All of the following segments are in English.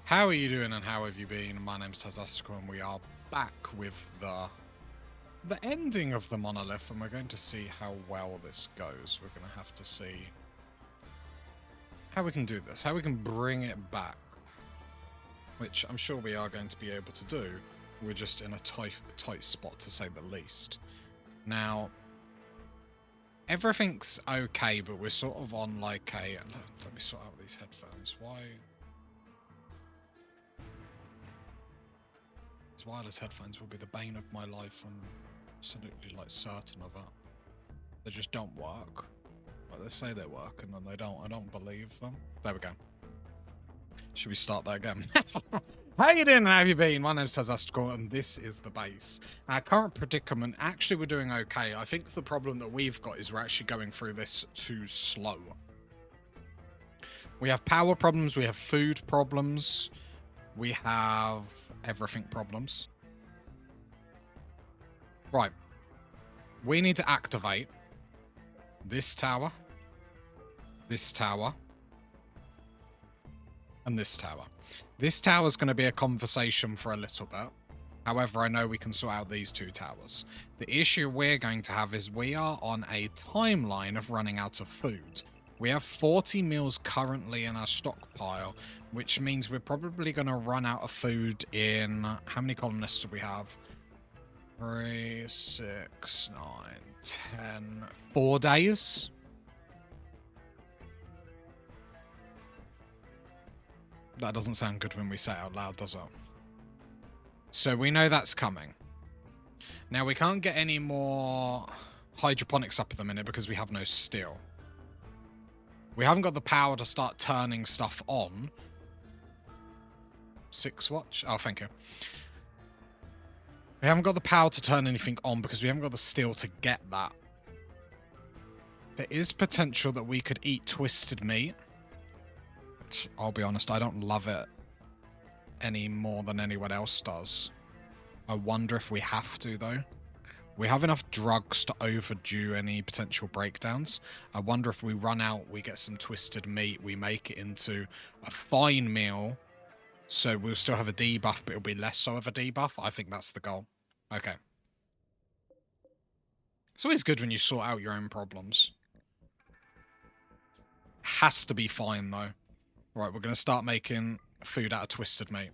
How are you doing and how have you been? My name's Tazastical and we are back with the ending of the monolith, and we're going to see how well this goes. We're going to have to see how we can do this, how we can bring it back, which I'm sure we are going to be able to do. We're just in a tight spot, to say the least. Now, everything's okay, but we're sort of on like a... Let me sort out these headphones. Why... These wireless headphones will be the bane of my life. I'm absolutely like certain of it. They just don't work. Like, they say they work and then they don't. I don't believe them. There we go. Should we start that again? How you doing? How have you been? My name's Tazastical and this is the base. Our current predicament, actually we're doing okay. I think the problem that we've got is we're actually going through this too slow. We have power problems, we have food problems, we have everything problems. Right. We need to activate this tower, and this tower. This tower is going to be a conversation for a little bit. However, I know we can sort out these two towers. The issue we're going to have is we are on a timeline of running out of food. We have 40 meals currently in our stockpile, which means we're probably going to run out of food in... How many colonists do we have? 3, 6, 9, 10... 4 days? That doesn't sound good when we say it out loud, does it? So we know that's coming. Now, we can't get any more hydroponics up at the minute because we have no steel. We haven't got the power to start turning stuff on. 6 watch? Oh, thank you. We haven't got the power to turn anything on because we haven't got the steel to get that. There is potential that we could eat twisted meat. Which, I'll be honest, I don't love it any more than anyone else does. I wonder if we have to, though. We have enough drugs to overdo any potential breakdowns. I wonder if we run out, we get some twisted meat, we make it into a fine meal, so we'll still have a debuff, but it'll be less so of a debuff. I think that's the goal. Okay. It's always good when you sort out your own problems. Has to be fine, though. Right, we're going to start making food out of twisted meat.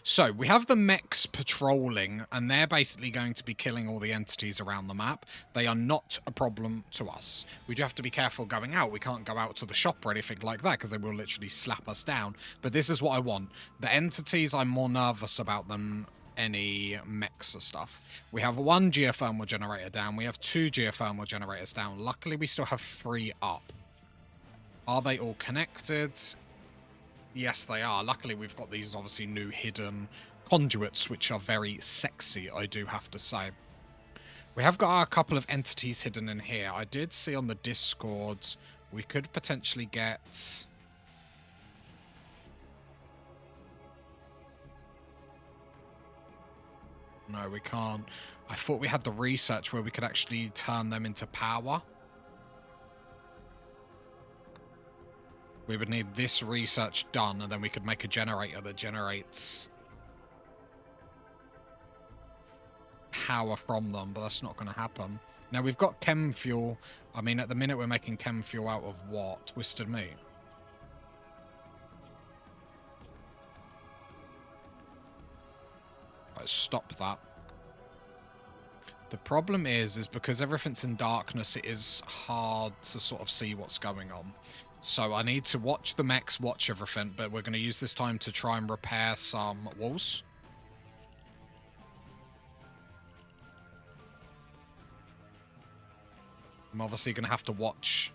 So, we have the mechs patrolling, and they're basically going to be killing all the entities around the map. They are not a problem to us. We do have to be careful going out. We can't go out to the shop or anything like that, because they will literally slap us down. But this is what I want. The entities, I'm more nervous about than any mechs or stuff. We have 1 geothermal generator down. We have 2 geothermal generators down. Luckily, we still have 3 up. Are they all connected? Yes, they are. Luckily, we've got these obviously new hidden conduits, which are very sexy, I do have to say. We have got a couple of entities hidden in here. I did see on the Discord we could potentially get... No, we can't. I thought we had the research where we could actually turn them into power. We would need this research done, and then we could make a generator that generates power from them, but that's not going to happen. Now, we've got chem fuel. I mean, at the minute, we're making chem fuel out of what? Twisted meat? Right, stop that. The problem is because everything's in darkness, it is hard to sort of see what's going on. So I need to watch the mechs, watch everything, but we're going to use this time to try and repair some walls. I'm obviously going to have to watch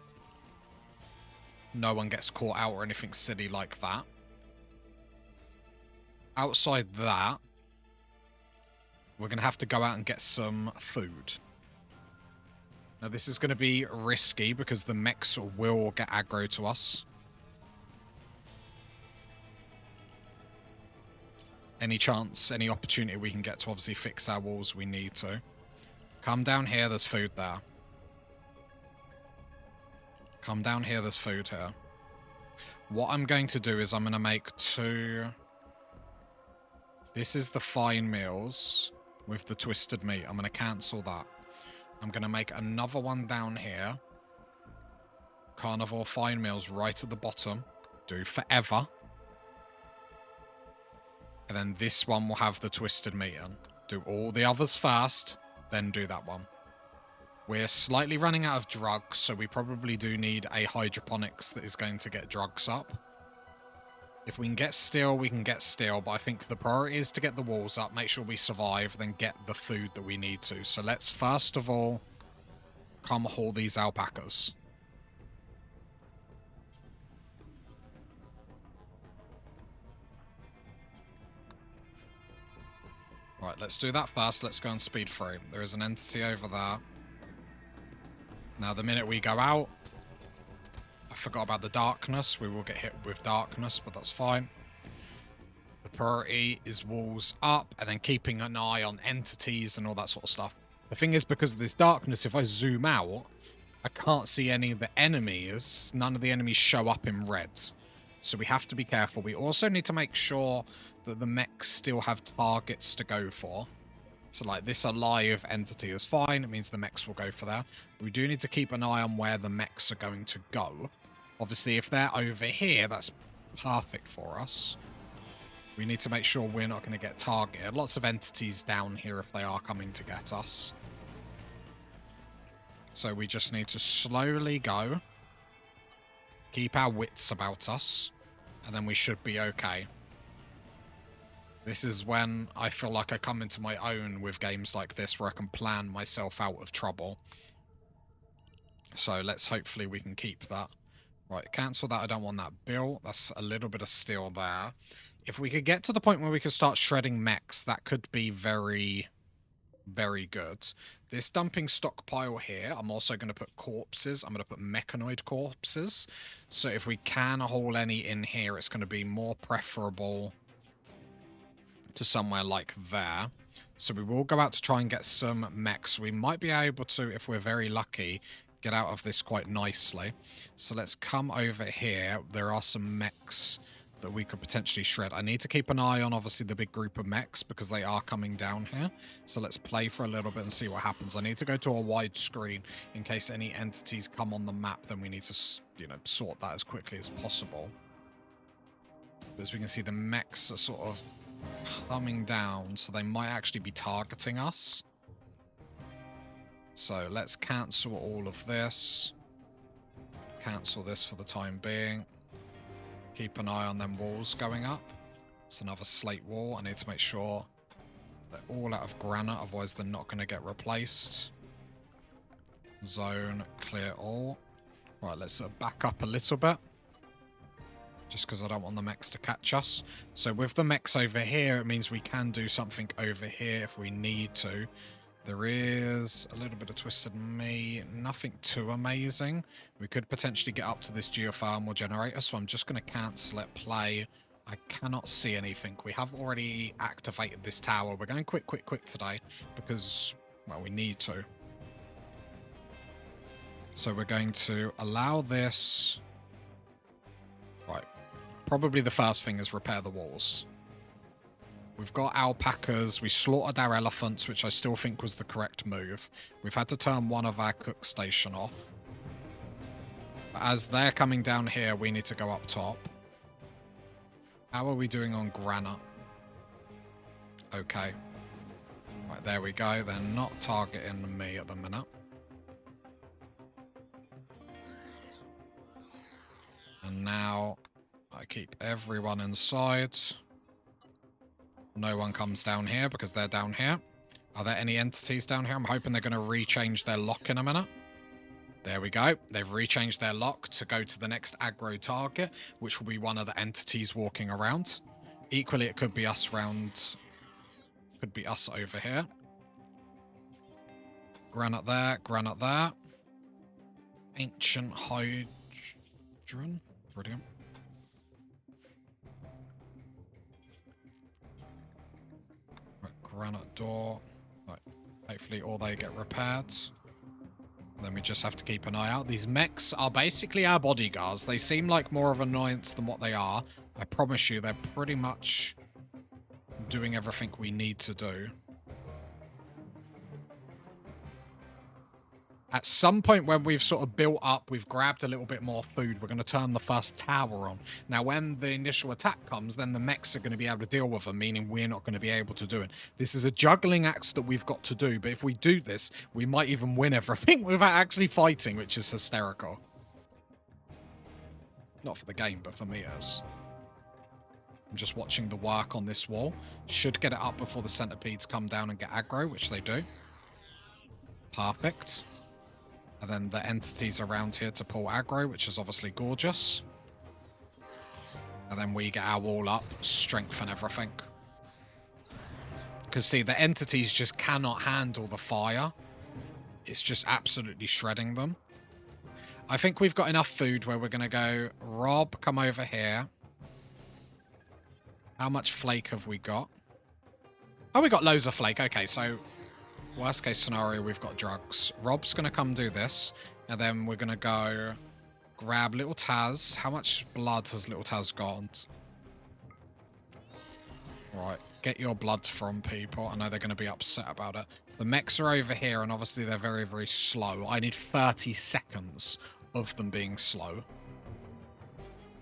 no one gets caught out or anything silly like that. Outside that, we're going to have to go out and get some food. Now, this is going to be risky because the mechs will get aggro to us. Any chance, any opportunity we can get to obviously fix our walls, we need to. Come down here, there's food there. Come down here, there's food here. What I'm going to do is I'm going to make 2... This is the fine meals with the twisted meat. I'm going to cancel that. I'm going to make another one down here. Carnivore fine meals right at the bottom. Do forever. And then this one will have the twisted meat in. Do all the others first, then do that one. We're slightly running out of drugs, so we probably do need a hydroponics that is going to get drugs up. If we can get steel, we can get steel, but I think the priority is to get the walls up, make sure we survive, then get the food that we need to. So let's first of all come haul these alpacas. Right, let's do that first. Let's go on speed 3. There is an entity over there. Now, the minute we go out, I forgot about the darkness. We will get hit with darkness, but that's fine. The priority is walls up, and then keeping an eye on entities and all that sort of stuff. The thing is, because of this darkness, if I zoom out, I can't see any of the enemies. None of the enemies show up in red. So we have to be careful. We also need to make sure that the mechs still have targets to go for. So like this alive entity is fine. It means the mechs will go for that. We do need to keep an eye on where the mechs are going to go. Obviously, if they're over here, that's perfect for us. We need to make sure we're not going to get targeted. Lots of entities down here if they are coming to get us. So we just need to slowly go. Keep our wits about us. And then we should be okay. This is when I feel like I come into my own with games like this, where I can plan myself out of trouble. So let's hopefully we can keep that. Right, cancel that. I don't want that bill. That's a little bit of steel there. If we could get to the point where we could start shredding mechs, that could be very, very good. This dumping stockpile here, I'm also going to put corpses. I'm going to put mechanoid corpses. So if we can haul any in here, it's going to be more preferable to somewhere like there. So we will go out to try and get some mechs. We might be able to, if we're very lucky, get out of this quite nicely. So let's come over here. There are some mechs that we could potentially shred. I need to keep an eye on, obviously, the big group of mechs because they are coming down here. So let's play for a little bit and see what happens. I need to go to a wide screen in case any entities come on the map. Then we need to, you know, sort that as quickly as possible. As we can see, the mechs are sort of coming down, so they might actually be targeting us. So let's cancel all of this. Cancel this for the time being. Keep an eye on them walls going up. It's another slate wall. I need to make sure they're all out of granite, otherwise they're not going to get replaced. Zone, clear all. Right, let's back up a little bit. Just because I don't want the mechs to catch us. So with the mechs over here, it means we can do something over here if we need to. There is a little bit of twisted meat, nothing too amazing. We could potentially get up to this geothermal generator, so I'm just going to cancel it, play. I cannot see anything. We have already activated this tower. We're going quick today because, well, we need to. So we're going to allow this. Right. Probably the first thing is repair the walls. We've got alpacas. We slaughtered our elephants, which I still think was the correct move. We've had to turn one of our cook station off. But as they're coming down here, we need to go up top. How are we doing on granite? Okay. Right, there we go. They're not targeting me at the minute. And now I keep everyone inside. No one comes down here because they're down here. Are there any entities down here? I'm hoping they're going to rechange their lock in a minute. There we go. They've rechanged their lock to go to the next aggro target, which will be one of the entities walking around. Equally, it could be us round... Could be us over here. Granite there, granite there. Ancient Hydron. Brilliant. Right, granite door. Right, hopefully all they get repaired. Then we just have to keep an eye out. These mechs are basically our bodyguards. They seem like more of an annoyance than what they are. I promise you, they're pretty much doing everything we need to do. At some point when we've sort of built up, we've grabbed a little bit more food, we're going to turn the first tower on. Now, when the initial attack comes, then the mechs are going to be able to deal with them, meaning we're not going to be able to do it. This is a juggling act that we've got to do, but if we do this, we might even win everything without actually fighting, which is hysterical. Not for the game, but for me it is. I'm just watching the work on this wall. Should get it up before the centipedes come down and get aggro, which they do. Perfect. And then the entities around here to pull aggro, which is obviously gorgeous. And then we get our wall up, strengthen everything. Because see, the entities just cannot handle the fire. It's just absolutely shredding them. I think we've got enough food where we're going to go, Rob, come over here. How much flake have we got? Oh, we got loads of flake. Okay, so worst case scenario, we've got drugs. Rob's going to come do this. And then we're going to go grab little Taz. How much blood has little Taz got? Right, get your blood from people. I know they're going to be upset about it. The mechs are over here, and obviously they're very, very slow. I need 30 seconds of them being slow.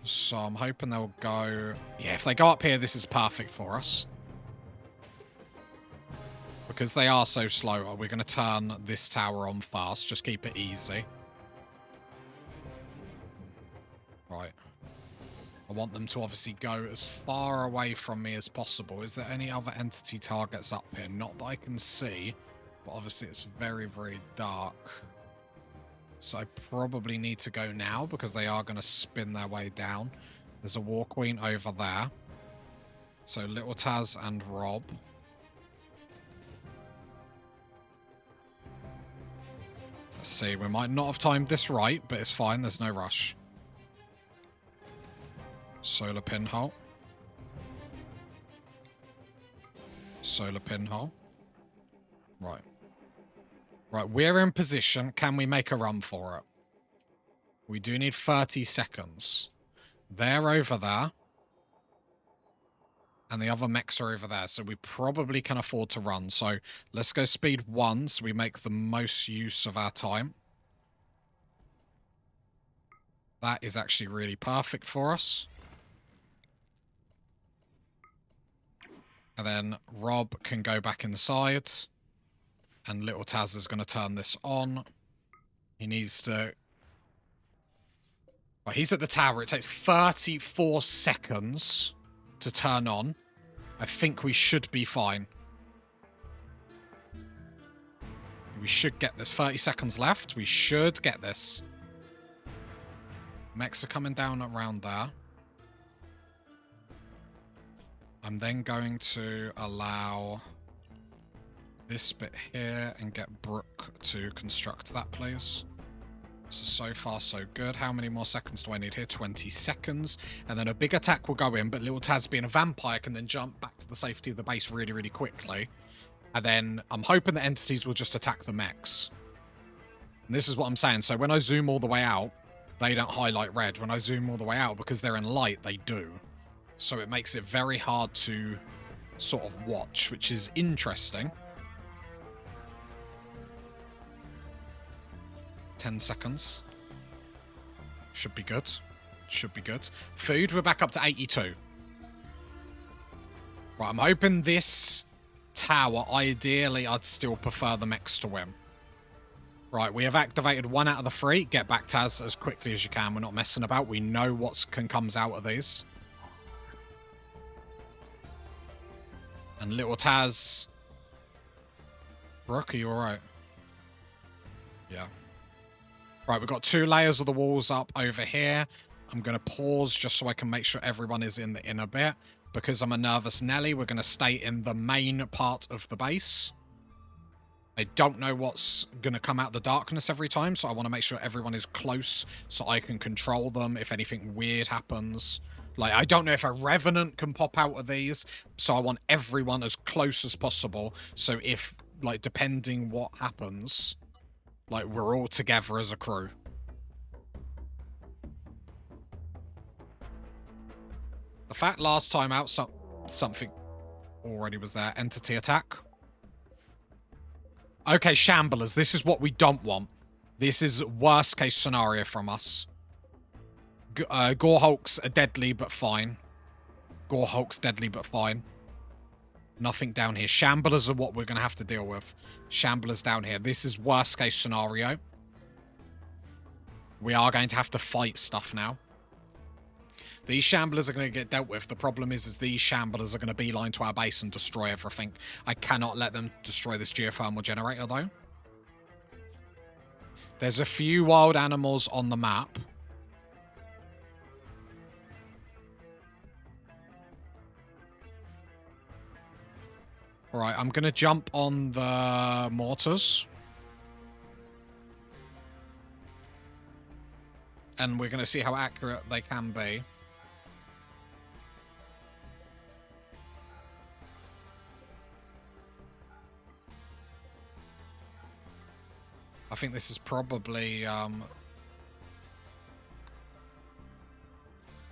So I'm hoping they'll go... Yeah, if they go up here, this is perfect for us. Because they are so slow, we're going to turn this tower on fast. Just keep it easy. Right. I want them to obviously go as far away from me as possible. Is there any other entity targets up here? Not that I can see, but obviously it's very, very dark. So I probably need to go now because they are going to spin their way down. There's a War Queen over there. So Little Taz and Rob. Let's see, we might not have timed this right, but it's fine. There's no rush. Solar pinhole. Solar pinhole. Right. Right, we're in position. Can we make a run for it? We do need 30 seconds. They're over there. And the other mechs are over there, so we probably can afford to run. So let's go speed 1 so we make the most use of our time. That is actually really perfect for us. And then Rob can go back inside. And Little Taz is going to turn this on. He needs to... Well, he's at the tower. It takes 34 seconds to turn on. I think we should be fine. We should get this. 30 seconds left. We should get this. Mechs are coming down around there. I'm then going to allow this bit here and get Brooke to construct that, please. So far, so good. How many more seconds do I need here? 20 seconds. And then a big attack will go in, but Little Taz, being a vampire, can then jump back to the safety of the base really, really quickly. And then I'm hoping the entities will just attack the mechs. And this is what I'm saying. So when I zoom all the way out, they don't highlight red. When I zoom all the way out, because they're in light, they do. So it makes it very hard to sort of watch, which is interesting. 10 seconds. Should be good. Should be good. Food, we're back up to 82. Right, I'm hoping this tower, ideally, I'd still prefer the mechs to win. Right, we have activated 1 out of the 3. Get back, Taz, as quickly as you can. We're not messing about. We know what comes out of these. And Little Taz. Brooke, are you alright? Yeah. Right, we've got 2 layers of the walls up over here. I'm going to pause just so I can make sure everyone is in the inner bit. Because I'm a nervous Nelly, we're going to stay in the main part of the base. I don't know what's going to come out of the darkness every time, so I want to make sure everyone is close so I can control them if anything weird happens. Like, I don't know if a revenant can pop out of these, so I want everyone as close as possible. So if, like, depending what happens, Like, we're all together as a crew. The fact last time out something already was there. Entity attack. Okay, Shamblers, this is what we don't want. This is worst case scenario from us. Gore Hulks are deadly but fine. Gore Hulk's deadly but fine. Nothing down here. Shamblers are what we're going to have to deal with. Shamblers down here. This is worst case scenario. We are going to have to fight stuff now. These Shamblers are going to get dealt with. The problem is these Shamblers are going to beeline to our base and destroy everything. I cannot let them destroy this geothermal generator, though. There's a few wild animals on the map. Alright, I'm going to jump on the mortars. And we're going to see how accurate they can be. I think this is probably...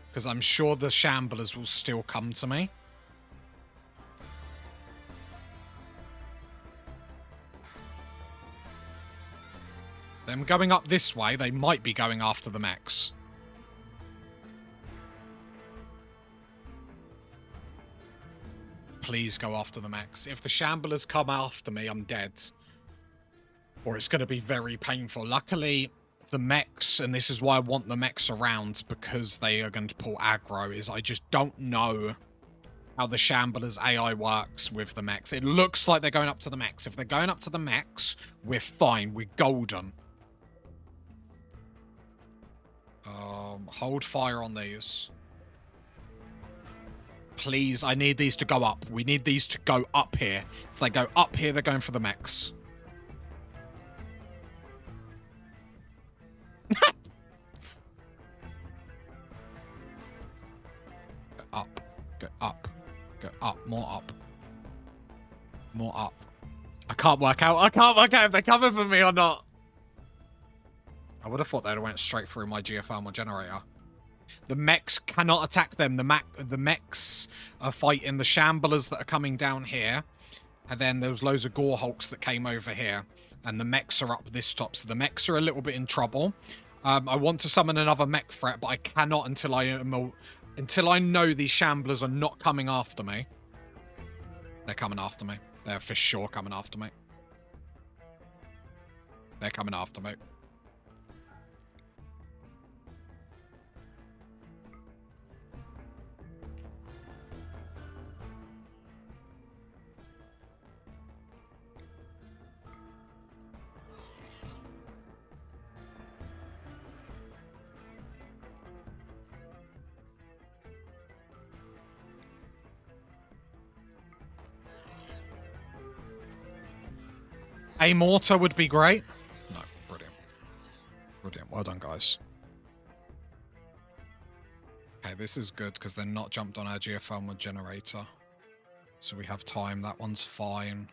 because I'm sure the Shamblers will still come to me. Them going up this way, they might be going after the mechs. Please go after the mechs. If the Shamblers come after me, I'm dead. Or it's going to be very painful. Luckily, the mechs, and this is why I want the mechs around, because they are going to pull aggro, is I just don't know how the Shamblers AI works with the mechs. It looks like they're going up to the mechs. If they're going up to the mechs, we're fine. We're golden. Hold fire on these. Please, I need these to go up. We need these to go up here. If they go up here, they're going for the mechs. Go up. Go up. Go up. More up. More up. I can't work out. If they're coming for me or not. I would have thought they'd have went straight through my geothermal generator. The mechs cannot attack them. The mechs are fighting the Shamblers that are coming down here. And then there was loads of Gore Hulks that came over here. And the mechs are up this top. So the mechs are a little bit in trouble. I want to summon another mech threat, but I cannot until I know these Shamblers are not coming after me. They're coming after me. They're for sure coming after me. They're coming after me. A mortar would be great. No, brilliant. Brilliant. Well done, guys. Okay, this is good because they're not jumped on our geothermal generator. So we have time. That one's fine.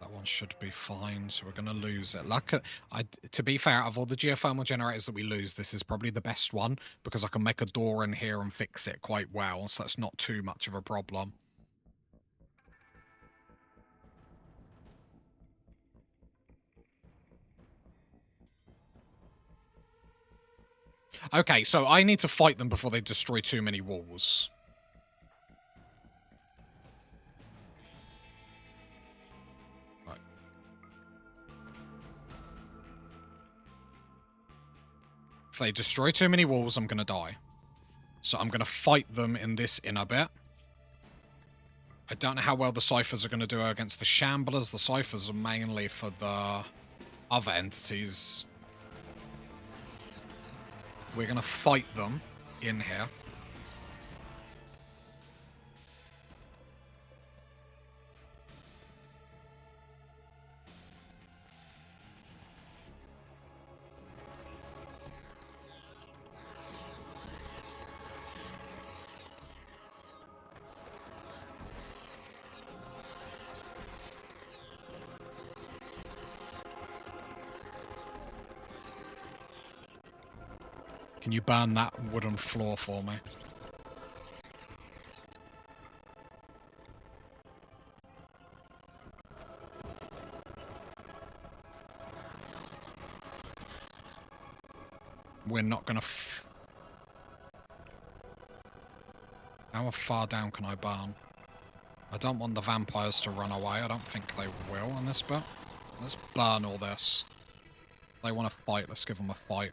That one should be fine. So we're going to lose it. To be fair, out of all the geothermal generators that we lose, this is probably the best one because I can make a door in here and fix it quite well. So that's not too much of a problem. Okay, so I need to fight them before they destroy too many walls. Right. If they destroy too many walls, I'm going to die. So I'm going to fight them in this inner bit. I don't know how well the Ciphers are going to do against the Shamblers. The Ciphers are mainly for the other entities. We're going to fight them in here. Can you burn that wooden floor for me? We're not gonna How far down can I burn? I don't want the vampires to run away. I don't think they will on this bit. Let's burn all this. They want to fight. Let's give them a fight.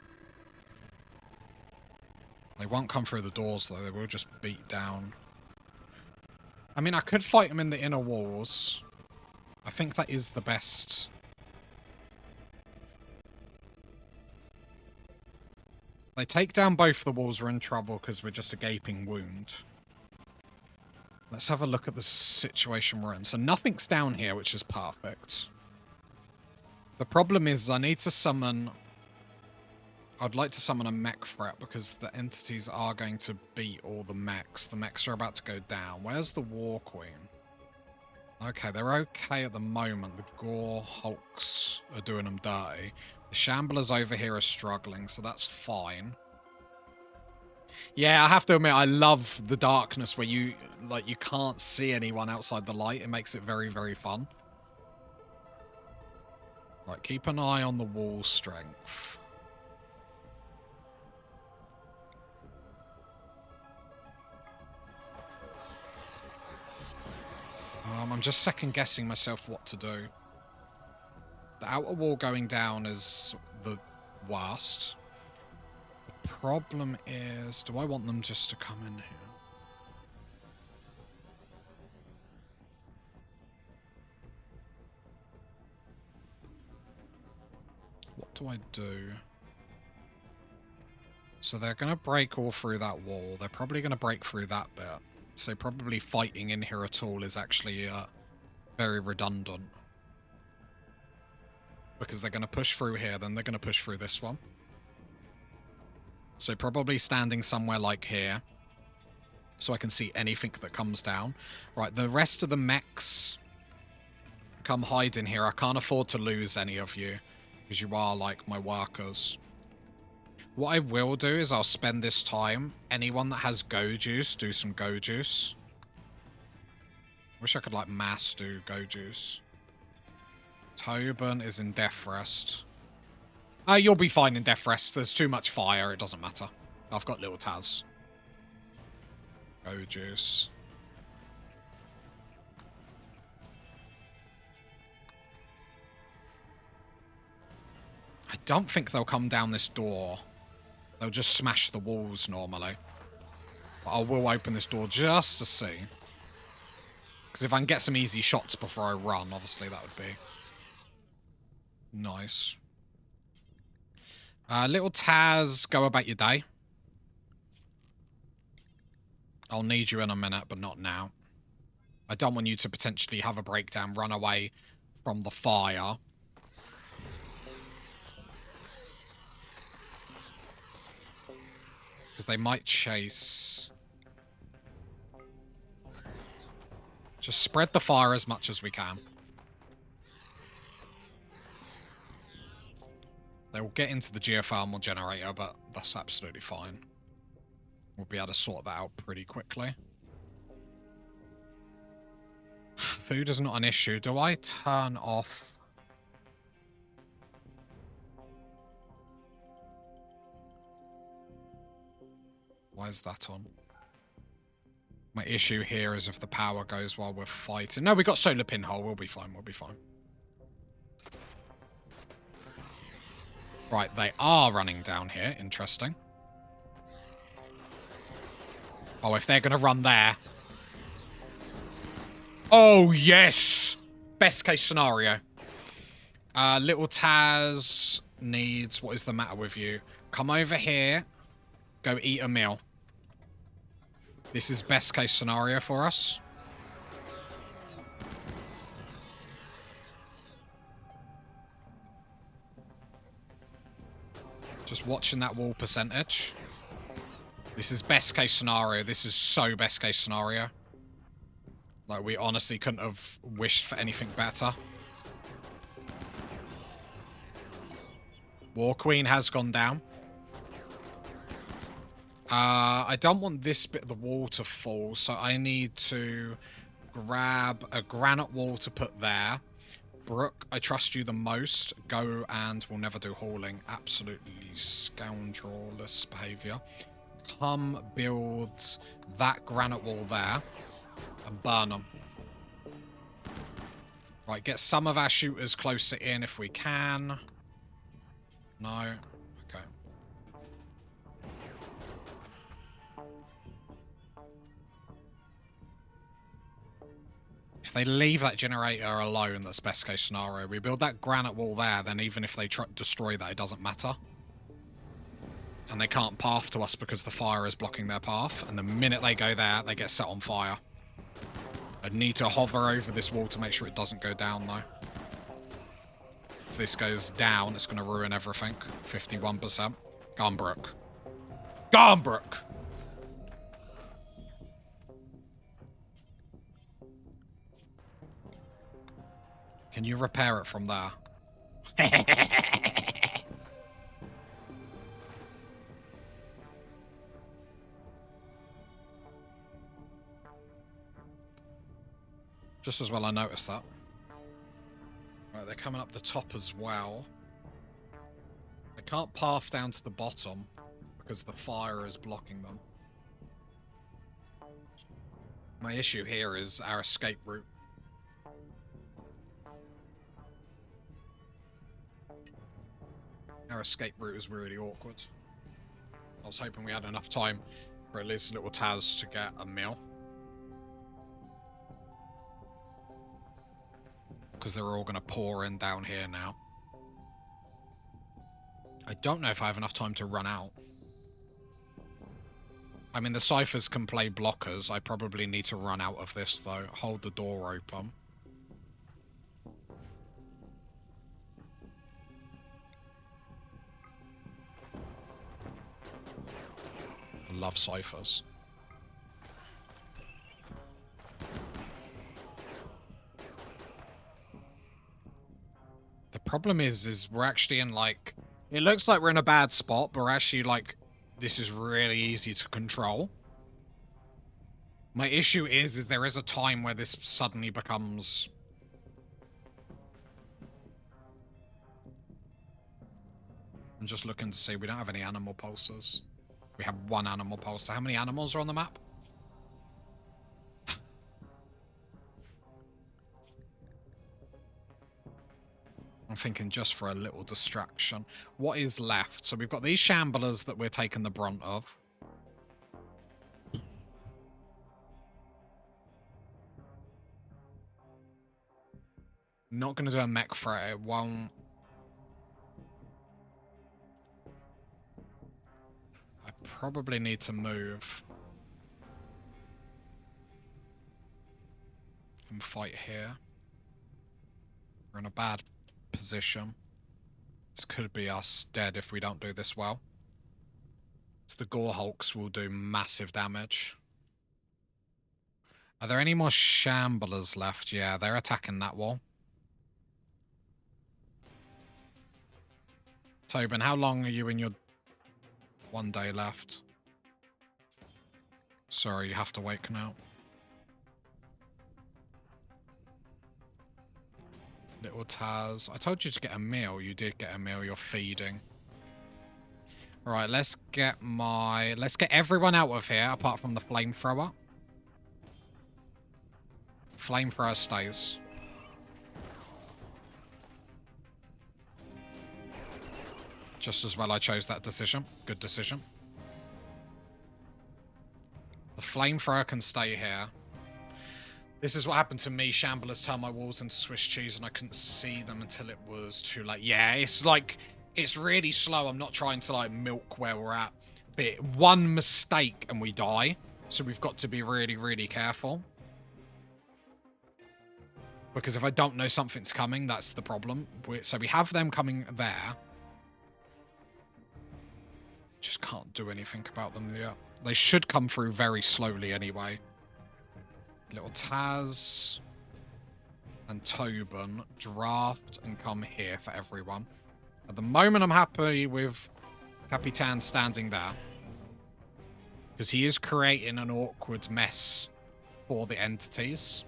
They won't come through the doors, though. They will just beat down. I mean, I could fight them in the inner walls. I think that is the best. They take down both the walls, we're in trouble because we're just a gaping wound. Let's have a look at the situation we're in. So nothing's down here, which is perfect. The problem is I need to summon... I'd like to summon a mech threat because the entities are going to beat all the mechs. The mechs are about to go down. Where's the War Queen? Okay, they're okay at the moment. The Gore Hulks are doing them dirty. The Shamblers over here are struggling, so that's fine. Yeah, I have to admit, I love the darkness where you can't see anyone outside the light. It makes it very, very fun. Right, keep an eye on the wall strength. I'm just second-guessing myself what to do. The outer wall going down is the worst. The problem is, do I want them just to come in here? What do I do? So they're going to break all through that wall. They're probably going to break through that bit. So probably fighting in here at all is actually very redundant. Because they're going to push through here, then they're going to push through this one. So probably standing somewhere like here. So I can see anything that comes down. Right, the rest of the mechs come hide in here. I can't afford to lose any of you. Because you are like my workers. What I will do is I'll spend this time. Anyone that has go juice, do some go juice. Wish I could like mass do go juice. Tobin is in death rest. You'll be fine in death rest. There's too much fire. It doesn't matter. I've got little Taz. Go juice. I don't think they'll come down this door. They'll just smash the walls normally. But I will open this door just to see. Because if I can get some easy shots before I run, obviously that would be nice. Little Taz, go about your day. I'll need you in a minute, but not now. I don't want you to potentially have a breakdown, run away from the fire. Because they might chase. Just spread the fire as much as we can. They will get into the geothermal generator, but that's absolutely fine. We'll be able to sort that out pretty quickly. Food is not an issue. Do I turn off... Why is that on? My issue here is if the power goes while we're fighting. No, we got solar pinhole. We'll be fine. We'll be fine. Right, they are running down here. Interesting. Oh, if they're going to run there. Oh, yes! Best case scenario. Little Taz needs... What is the matter with you? Come over here. Go eat a meal. This is best case scenario for us. Just watching that wall percentage. This is best case scenario. This is so best case scenario. Like, we honestly couldn't have wished for anything better. War Queen has gone down. I don't want this bit of the wall to fall, so I need to grab a granite wall to put there. Brooke, I trust you the most. Go, and we'll never do hauling. Absolutely scoundrellous behaviour. Come build that granite wall there and burn them. Right, get some of our shooters closer in if we can. No. Okay. If they leave that generator alone, that's best case scenario. We build that granite wall there, then even if they destroy that, it doesn't matter. And they can't path to us because the fire is blocking their path. And the minute they go there, they get set on fire. I'd need to hover over this wall to make sure it doesn't go down, though. If this goes down, it's going to ruin everything. 51%. Garnbrook. Garnbrook! Can you repair it from there? Just as well I noticed that. Right, they're coming up the top as well. They can't path down to the bottom because the fire is blocking them. My issue here is our escape route. Our escape route is really awkward. I was hoping we had enough time for at least little Taz to get a meal. Because they're all going to pour in down here now. I don't know if I have enough time to run out. I mean, the ciphers can play blockers. I probably need to run out of this, though. Hold the door open. I love ciphers. The problem is we're actually in, like... It looks like we're in a bad spot, but we're actually, like... This is really easy to control. My issue is there is a time where this suddenly becomes... I'm just looking to see. We don't have any animal pulses. We have one animal pulse. So how many animals are on the map? I'm thinking just for a little distraction. What is left? So we've got these shamblers that we're taking the brunt of. Not going to do a mech threat. It won't... I probably need to move. And fight here. We're in a bad position. This could be us dead if we don't do this well. So the Gore Hulks will do massive damage. Are there any more shamblers left? Yeah, they're attacking that wall. Tobin, how long are you in your 1 day left? Sorry, you have to wake now. Little Taz. I told you to get a meal. You did get a meal. You're feeding. Alright, let's get everyone out of here apart from the flamethrower. Flamethrower stays. Just as well I chose that decision. Good decision. The flamethrower can stay here. This is what happened to me. Shamblers turned my walls into Swiss cheese and I couldn't see them until it was too late. Yeah, it's like, it's really slow. I'm not trying to like milk where we're at. But one mistake and we die. So we've got to be really, really careful. Because if I don't know something's coming, that's the problem. So we have them coming there. Just can't do anything about them yet. They should come through very slowly anyway. Little Taz and Tobin draft and come here for everyone. At the moment, I'm happy with Capitan standing there. Because he is creating an awkward mess for the entities.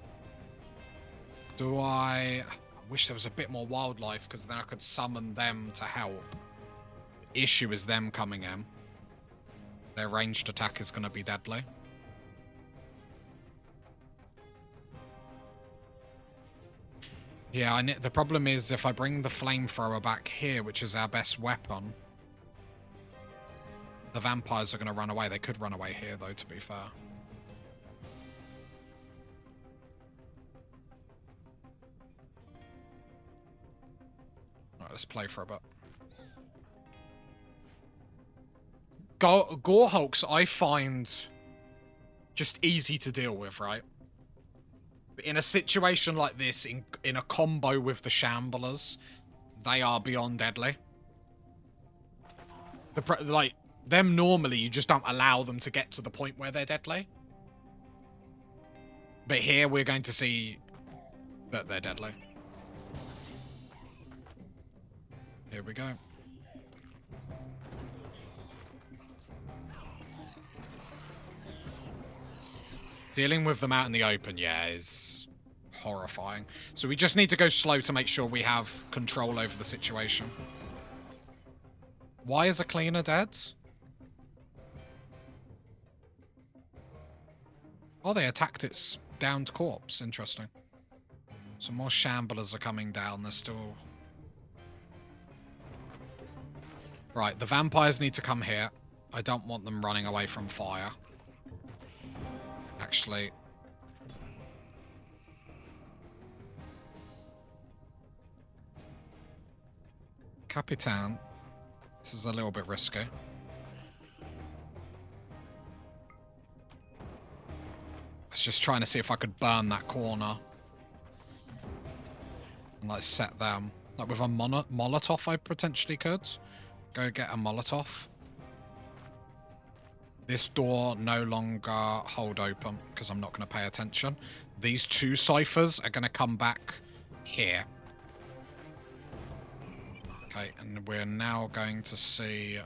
I wish there was a bit more wildlife, because then I could summon them to help. The issue is them coming in. Their ranged attack is going to be deadly. Yeah, the problem is if I bring the flamethrower back here, which is our best weapon, the vampires are going to run away. They could run away here, though, to be fair. Alright, let's play for a bit. Gore Hulks, I find just easy to deal with, right? But in a situation like this, in a combo with the Shamblers, they are beyond deadly. Like, them normally, you just don't allow them to get to the point where they're deadly. But here, we're going to see that they're deadly. Here we go. Dealing with them out in the open, yeah, is horrifying. So we just need to go slow to make sure we have control over the situation. Why is a cleaner dead? Oh, they attacked its downed corpse. Interesting. Some more Shamblers are coming down. They're still... Right, the vampires need to come here. I don't want them running away from fire. Actually... Capitan. This is a little bit risky. I was just trying to see if I could burn that corner. And, like, set them. Like, with a Molotov, I potentially could. Go get a Molotov. This door no longer hold open, because I'm not going to pay attention. These two ciphers are going to come back here. Okay, and we're now going to see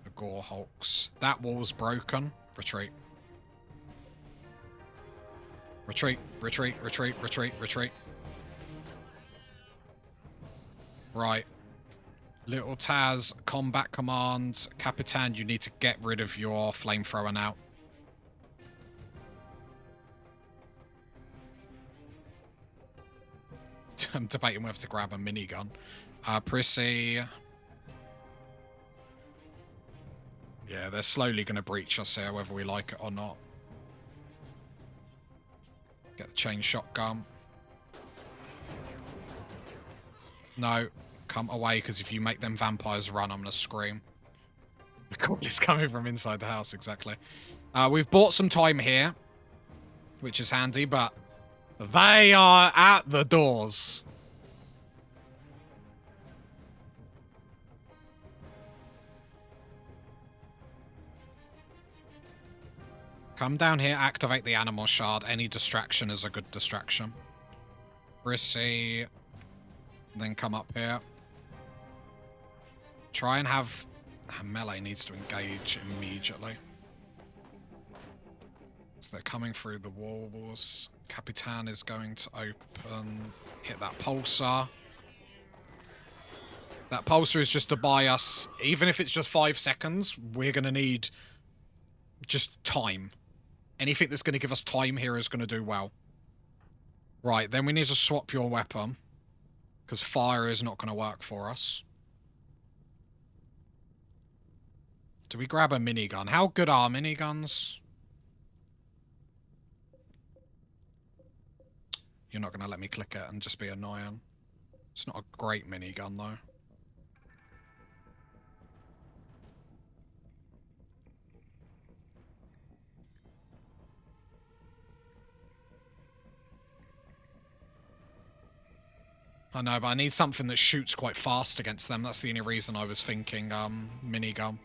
the Gore Hulks. That wall's broken. Retreat. Retreat, retreat, retreat, retreat, retreat. Right. Little Taz, combat command. Capitan, you need to get rid of your flamethrower now. I'm debating whether to grab a minigun. Prissy. Yeah, they're slowly going to breach us here, whether we like it or not. Get the chain shotgun. No, come away, because if you make them vampires run, I'm going to scream. The call is coming from inside the house, exactly. We've bought some time here, which is handy, but they are at the doors. Come down here, activate the animal shard. Any distraction is a good distraction. Prissy. Then come up here. Try and have... Melee needs to engage immediately. So they're coming through the walls. Capitan is going to open... Hit that pulsar. That pulsar is just to buy us... Even if it's just 5 seconds, we're going to need just time. Anything that's going to give us time here is going to do well. Right, then we need to swap your weapon. Because fire is not going to work for us. Do we grab a minigun? How good are miniguns? You're not going to let me click it and just be annoying. It's not a great minigun, though. I know, but I need something that shoots quite fast against them. That's the only reason I was thinking minigun.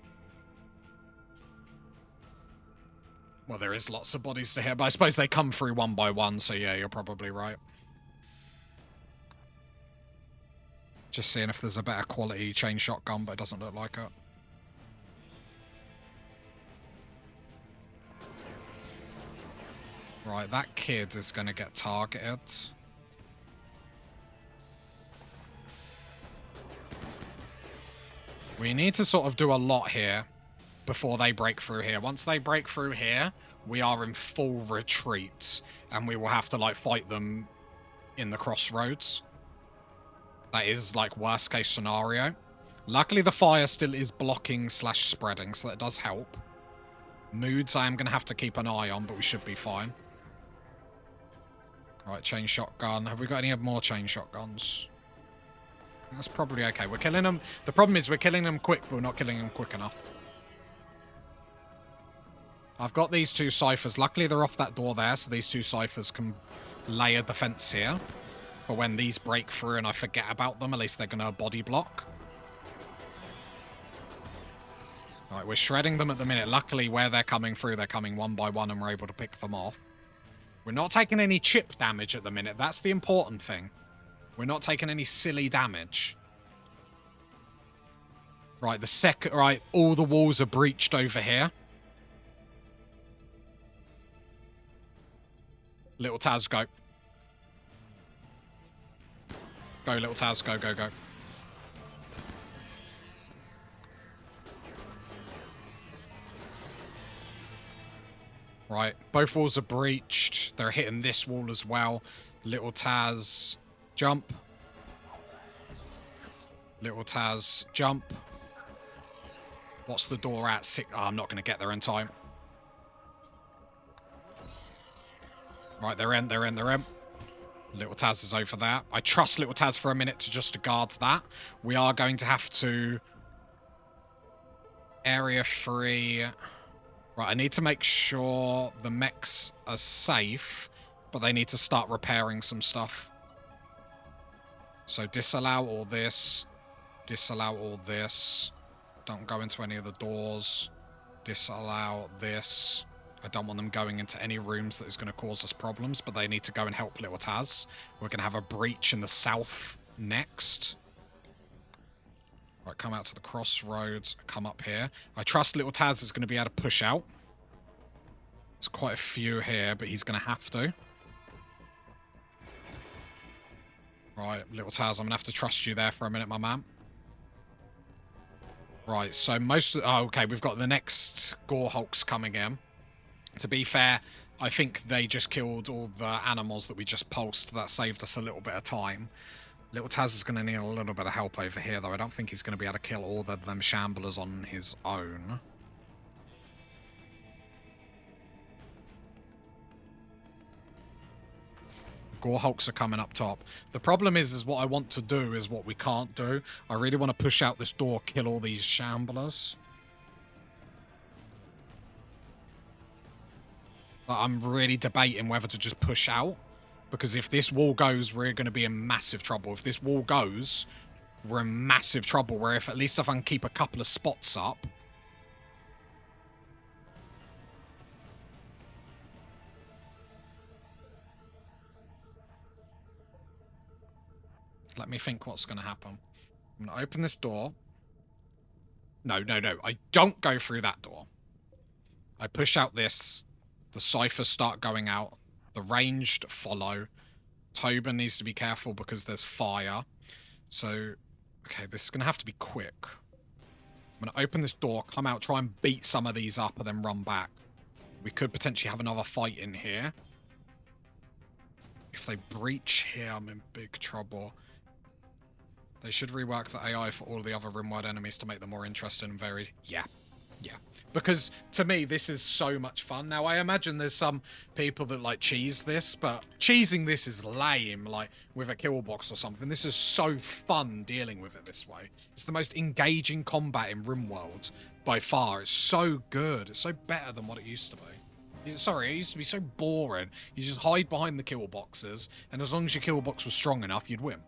Well, there is lots of bodies to hit, but I suppose they come through one by one, so yeah, you're probably right. Just seeing if there's a better quality chain shotgun, but it doesn't look like it. Right, that kid is going to get targeted. We need to sort of do a lot here before they break through here. Once they break through here, we are in full retreat, and we will have to, like, fight them in the crossroads. That is, like, worst case scenario. Luckily, the fire still is blocking / spreading, so that does help. Moods I am going to have to keep an eye on, but we should be fine. Right, chain shotgun. Have we got any more chain shotguns? That's probably okay. We're killing them. The problem is we're killing them quick, but we're not killing them quick enough. I've got these 2 ciphers. Luckily, they're off that door there, so these 2 ciphers can lay a defense here. For when these break through and I forget about them, at least they're going to body block. Alright, we're shredding them at the minute. Luckily, where they're coming through, they're coming one by one and we're able to pick them off. We're not taking any chip damage at the minute. That's the important thing. We're not taking any silly damage. Right, right, all the walls are breached over here. Little Taz, go. Go, little Taz, go, go, go. Right, both walls are breached. They're hitting this wall as well. Little Taz, jump. Little Taz, jump. What's the door at? 6. Oh, I'm not going to get there in time. Right, they're in, they're in, they're in. Little Taz is over there. I trust Little Taz for a minute to just guard that. We are going to have to... Area 3... Right, I need to make sure the mechs are safe, but they need to start repairing some stuff. So disallow all this. Disallow all this. Don't go into any of the doors. Disallow this. I don't want them going into any rooms that is going to cause us problems, but they need to go and help Little Taz. We're going to have a breach in the south next. Right, come out to the crossroads. Come up here. I trust Little Taz is going to be able to push out. There's quite a few here, but he's going to have to. Right, Little Taz, I'm going to have to trust you there for a minute, my man. Right, so most... Oh, okay, we've got the next Gore Hulks coming in. To be fair, I think they just killed all the animals that we just pulsed. That saved us a little bit of time. Little Taz is going to need a little bit of help over here, though. I don't think he's going to be able to kill all of them shamblers on his own. Gore Hulks are coming up top. The problem is what I want to do is what we can't do. I really want to push out this door, kill all these shamblers. But I'm really debating whether to just push out. Because if this wall goes, we're going to be in massive trouble. If this wall goes, we're in massive trouble. Where if at least if I can keep a couple of spots up. Let me think what's going to happen. I'm going to open this door. No, no, no. I don't go through that door. I push out this. The ciphers start going out. The ranged follow. Tobin needs to be careful because there's fire. So, okay, this is going to have to be quick. I'm going to open this door, come out, try and beat some of these up, and then run back. We could potentially have another fight in here. If they breach here, I'm in big trouble. They should rework the AI for all the other Rimworld enemies to make them more interesting and varied. Yeah. Yeah. Because, to me, this is so much fun. Now, I imagine there's some people that, like, cheese this, but cheesing this is lame, like, with a kill box or something. This is so fun dealing with it this way. It's the most engaging combat in Rimworld, by far. It's so good. It's so better than what it used to be. Sorry, it used to be so boring. You just hide behind the kill boxes, and as long as your kill box was strong enough, you'd win.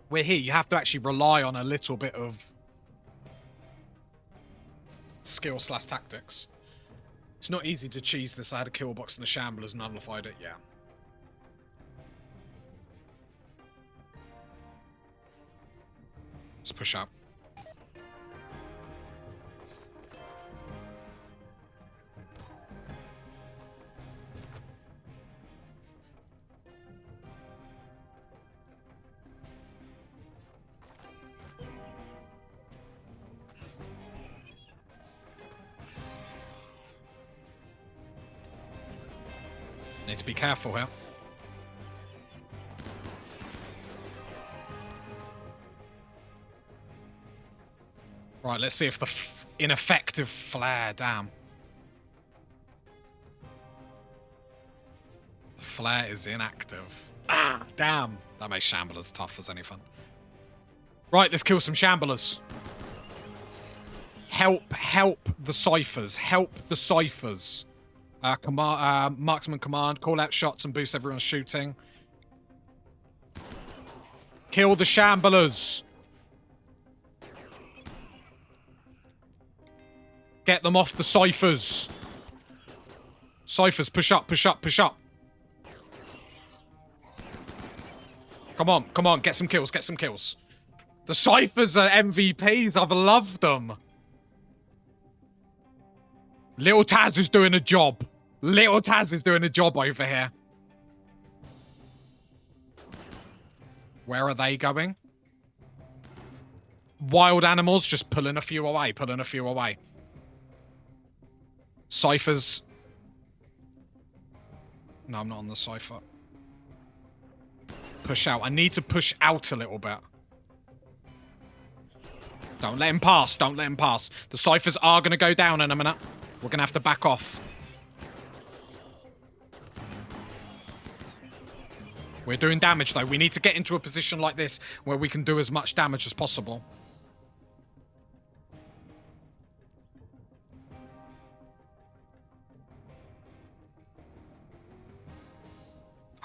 We're here. You have to actually rely on a little bit of skill / tactics. It's not easy to cheese this. I had a kill box and the shamblers nullified it. Yeah. Let's push up. Need to be careful here. Right, let's see if the ineffective flare, damn. The flare is inactive. Ah, damn. That makes shamblers tough as anything. Right, let's kill some shamblers. Help the ciphers. Help the ciphers. Marksman command, call out shots and boost everyone's shooting. Kill the shamblers. Get them off the ciphers. Ciphers, push up, push up, push up. Come on, come on, get some kills, get some kills. The ciphers are MVPs, I've loved them. Little Taz is doing a job. Little Taz is doing a job over here. Where are they going? Wild animals, just pulling a few away, pulling a few away. Ciphers. No, I'm not on the cipher. Push out. I need to push out a little bit. Don't let him pass. Don't let him pass. The ciphers are going to go down in a minute. We're going to have to back off. We're doing damage, though. We need to get into a position like this where we can do as much damage as possible.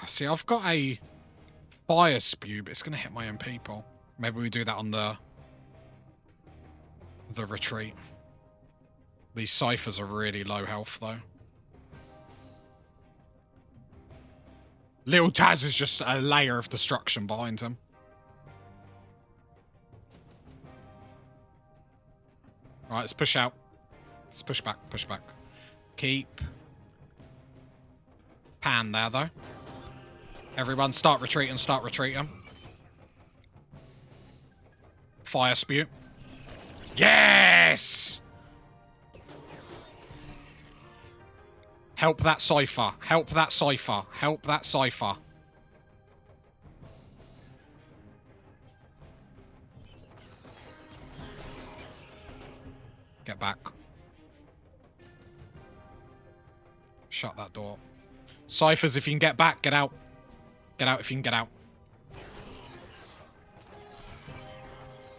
See, I've got a fire spew, but it's going to hit my own people. Maybe we do that on the retreat. These ciphers are really low health, though. Little Taz is just a layer of destruction behind him. Alright, let's push out. Let's push back, push back. Keep. Pan there, though. Everyone start retreating, start retreating. Fire spew. Yes! Help that cipher. Help that cipher. Help that cipher. Get back. Shut that door. Ciphers, if you can get back, get out. Get out if you can get out.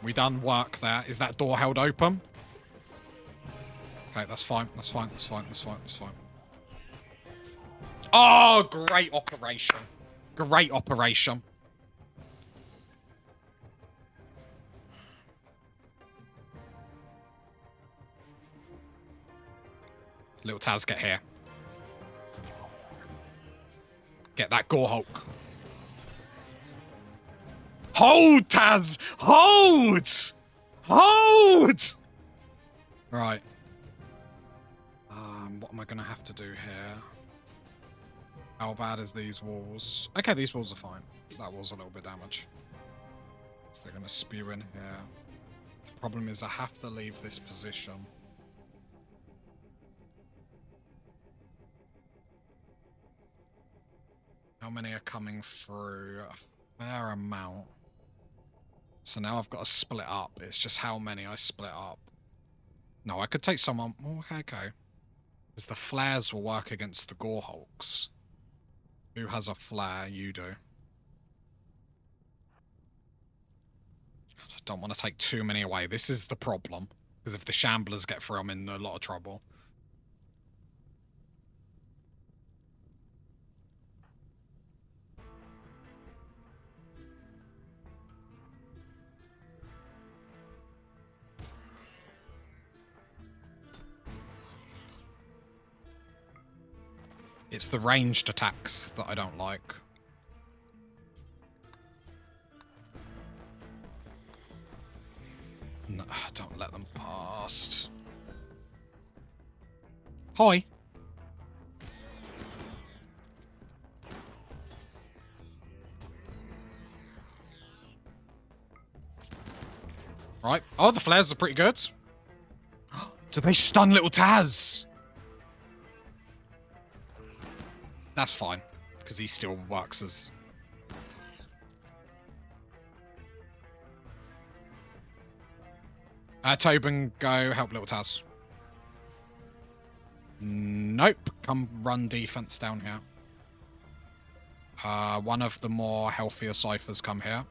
We done work there. Is that door held open? Okay, that's fine. That's fine. That's fine. That's fine. That's fine. Oh, great operation. Great operation. Little Taz, get here. Get that Gore Hulk. Hold, Taz! Hold! Hold! Right. What am I going to have to do here? How bad is these walls? Okay, these walls are fine. That wall's a little bit damaged. So they're going to spew in here. The problem is I have to leave this position. How many are coming through? A fair amount. So now I've got to split up. It's just how many I split up. No, I could take someone. Oh, okay. Because the flares will work against the Gore Hulks. Who has a flare? You do. I don't want to take too many away. This is the problem. Because if the Shamblers get through, I'm in a lot of trouble. It's the ranged attacks that I don't like. No, don't let them past. Hi. Right. Oh, the flares are pretty good. Do they stun little Taz? That's fine, because he still works as... Tobin, go help little Taz. Nope. Come run defense down here. One of the more healthier ciphers come here.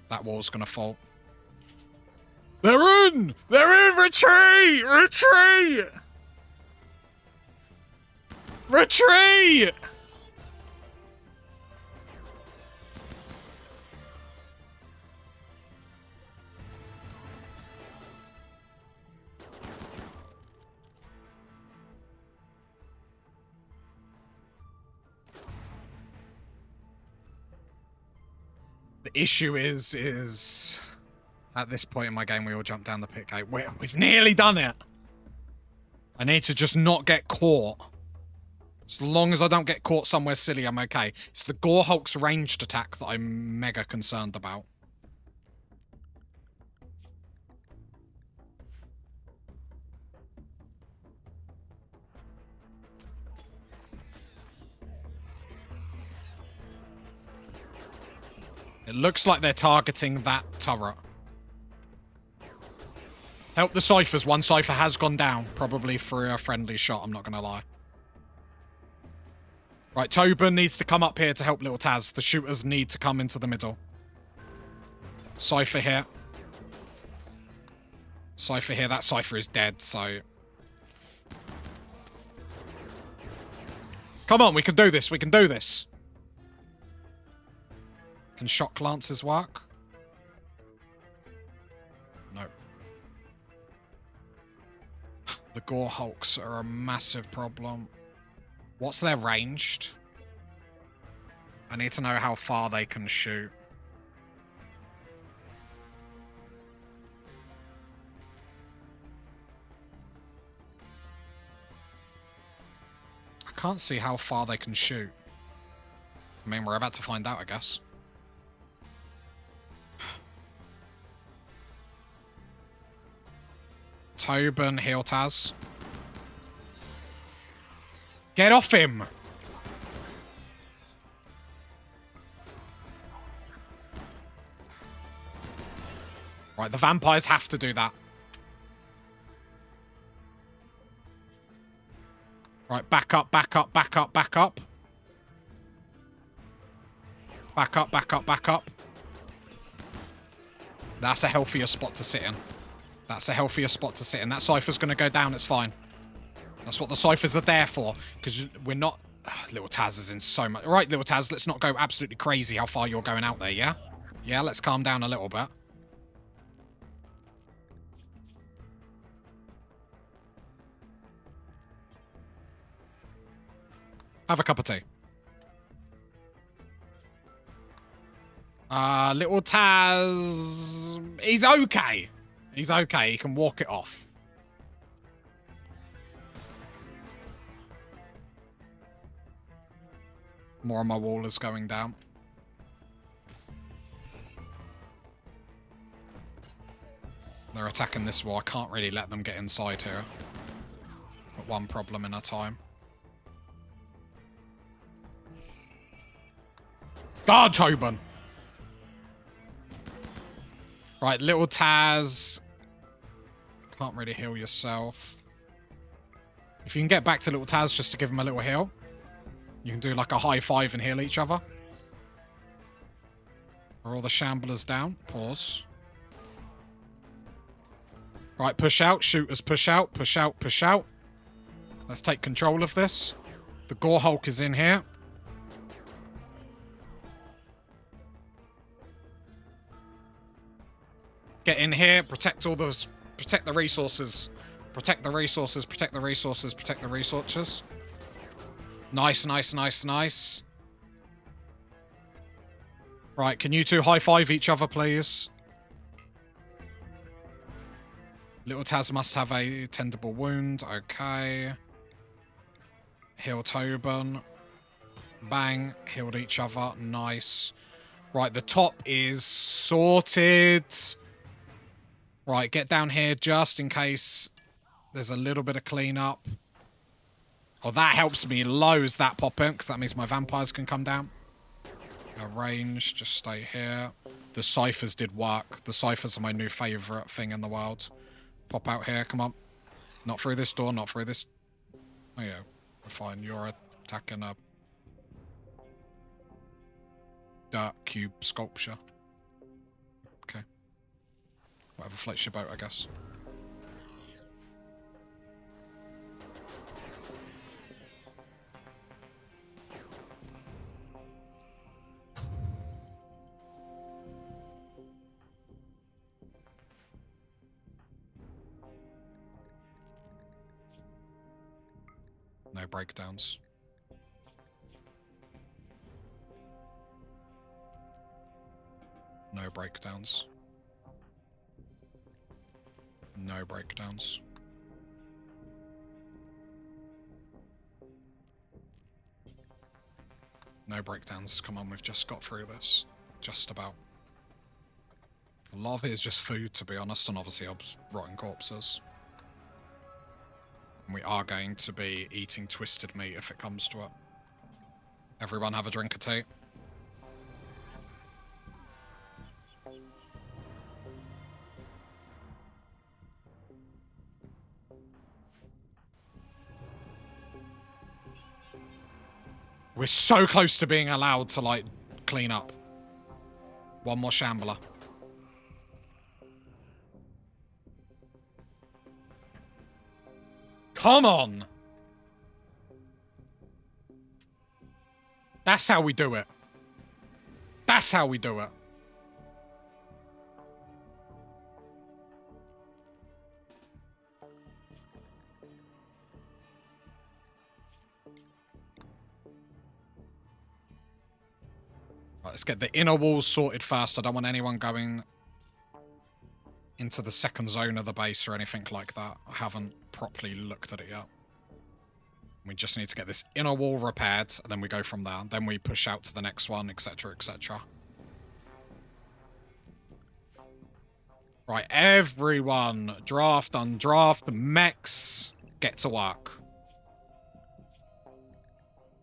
That wall's gonna fall. They're in! They're in! Retreat! Retreat! Retreat! The issue is at this point in my game, we all jump down the pit gate. We've nearly done it. I need to just not get caught. As long as I don't get caught somewhere silly, I'm okay. It's the Gore Hulk's ranged attack that I'm mega concerned about. It looks like they're targeting that turret. Help the ciphers. One cipher has gone down. Probably for a friendly shot, I'm not going to lie. Right, Tobin needs to come up here to help little Taz. The shooters need to come into the middle. Cipher here. Cipher here. That cipher is dead, so... Come on, we can do this. We can do this. Can shock lances work? No. The Gore Hulks are a massive problem. What's their ranged? I need to know how far they can shoot. I can't see how far they can shoot. I mean, we're about to find out, I guess. Tobin, heal Taz. Get off him! Right, the vampires have to do that. Right, back up, back up, back up, back up. Back up, back up, back up. That's a healthier spot to sit in. That's a healthier spot to sit in. That cipher's going to go down, it's fine. That's what the ciphers are there for. Because we're not... Little Taz is in so much... Right, little Taz, let's not go absolutely crazy how far you're going out there, yeah? Yeah, let's calm down a little bit. Have a cup of tea. Little Taz... He's okay. He's okay. He can walk it off. More of my wall is going down. They're attacking this wall. I can't really let them get inside here. Got one problem in a time. Guard, Tobin! Right, little Taz. Can't really heal yourself. If you can get back to little Taz just to give him a little heal. You can do like a high five and heal each other. Are all the shamblers down? Pause. Right, push out. Shooters, push out. Push out, push out. Let's take control of this. The Gore Hulk is in here. Get in here. Protect all the... Protect the resources. Protect the resources. Protect the resources. Protect the resources. Nice, nice, nice, nice. Right, can you two high-five each other, please? Little Taz must have a tendable wound. Okay. Heal Tobin. Bang. Healed each other. Nice. Right, the top is sorted. Right, get down here just in case there's a little bit of cleanup. Oh, that helps me loads, that pop in, because that means my vampires can come down. Arrange, just stay here. The ciphers did work. The ciphers are my new favourite thing in the world. Pop out here, come on. Not through this door, not through this... Oh yeah, we're fine. You're attacking a... dirt cube sculpture. Okay. Whatever floats your boat, I guess. No breakdowns. No breakdowns. No breakdowns. No breakdowns. Come on, we've just got through this. Just about. A lot of it is just food, to be honest, and obviously rotting corpses. And we are going to be eating twisted meat if it comes to it. Everyone have a drink of tea. We're so close to being allowed to, like, clean up. One more shambler. Come on! That's how we do it. That's how we do it. Right, let's get the inner walls sorted first. I don't want anyone going into the second zone of the base or anything like that. I haven't properly looked at it yet. We just need to get this inner wall repaired, and then we go from there. Then we push out to the next one, etc., etc. Right, everyone, draft, undraft, mechs, get to work.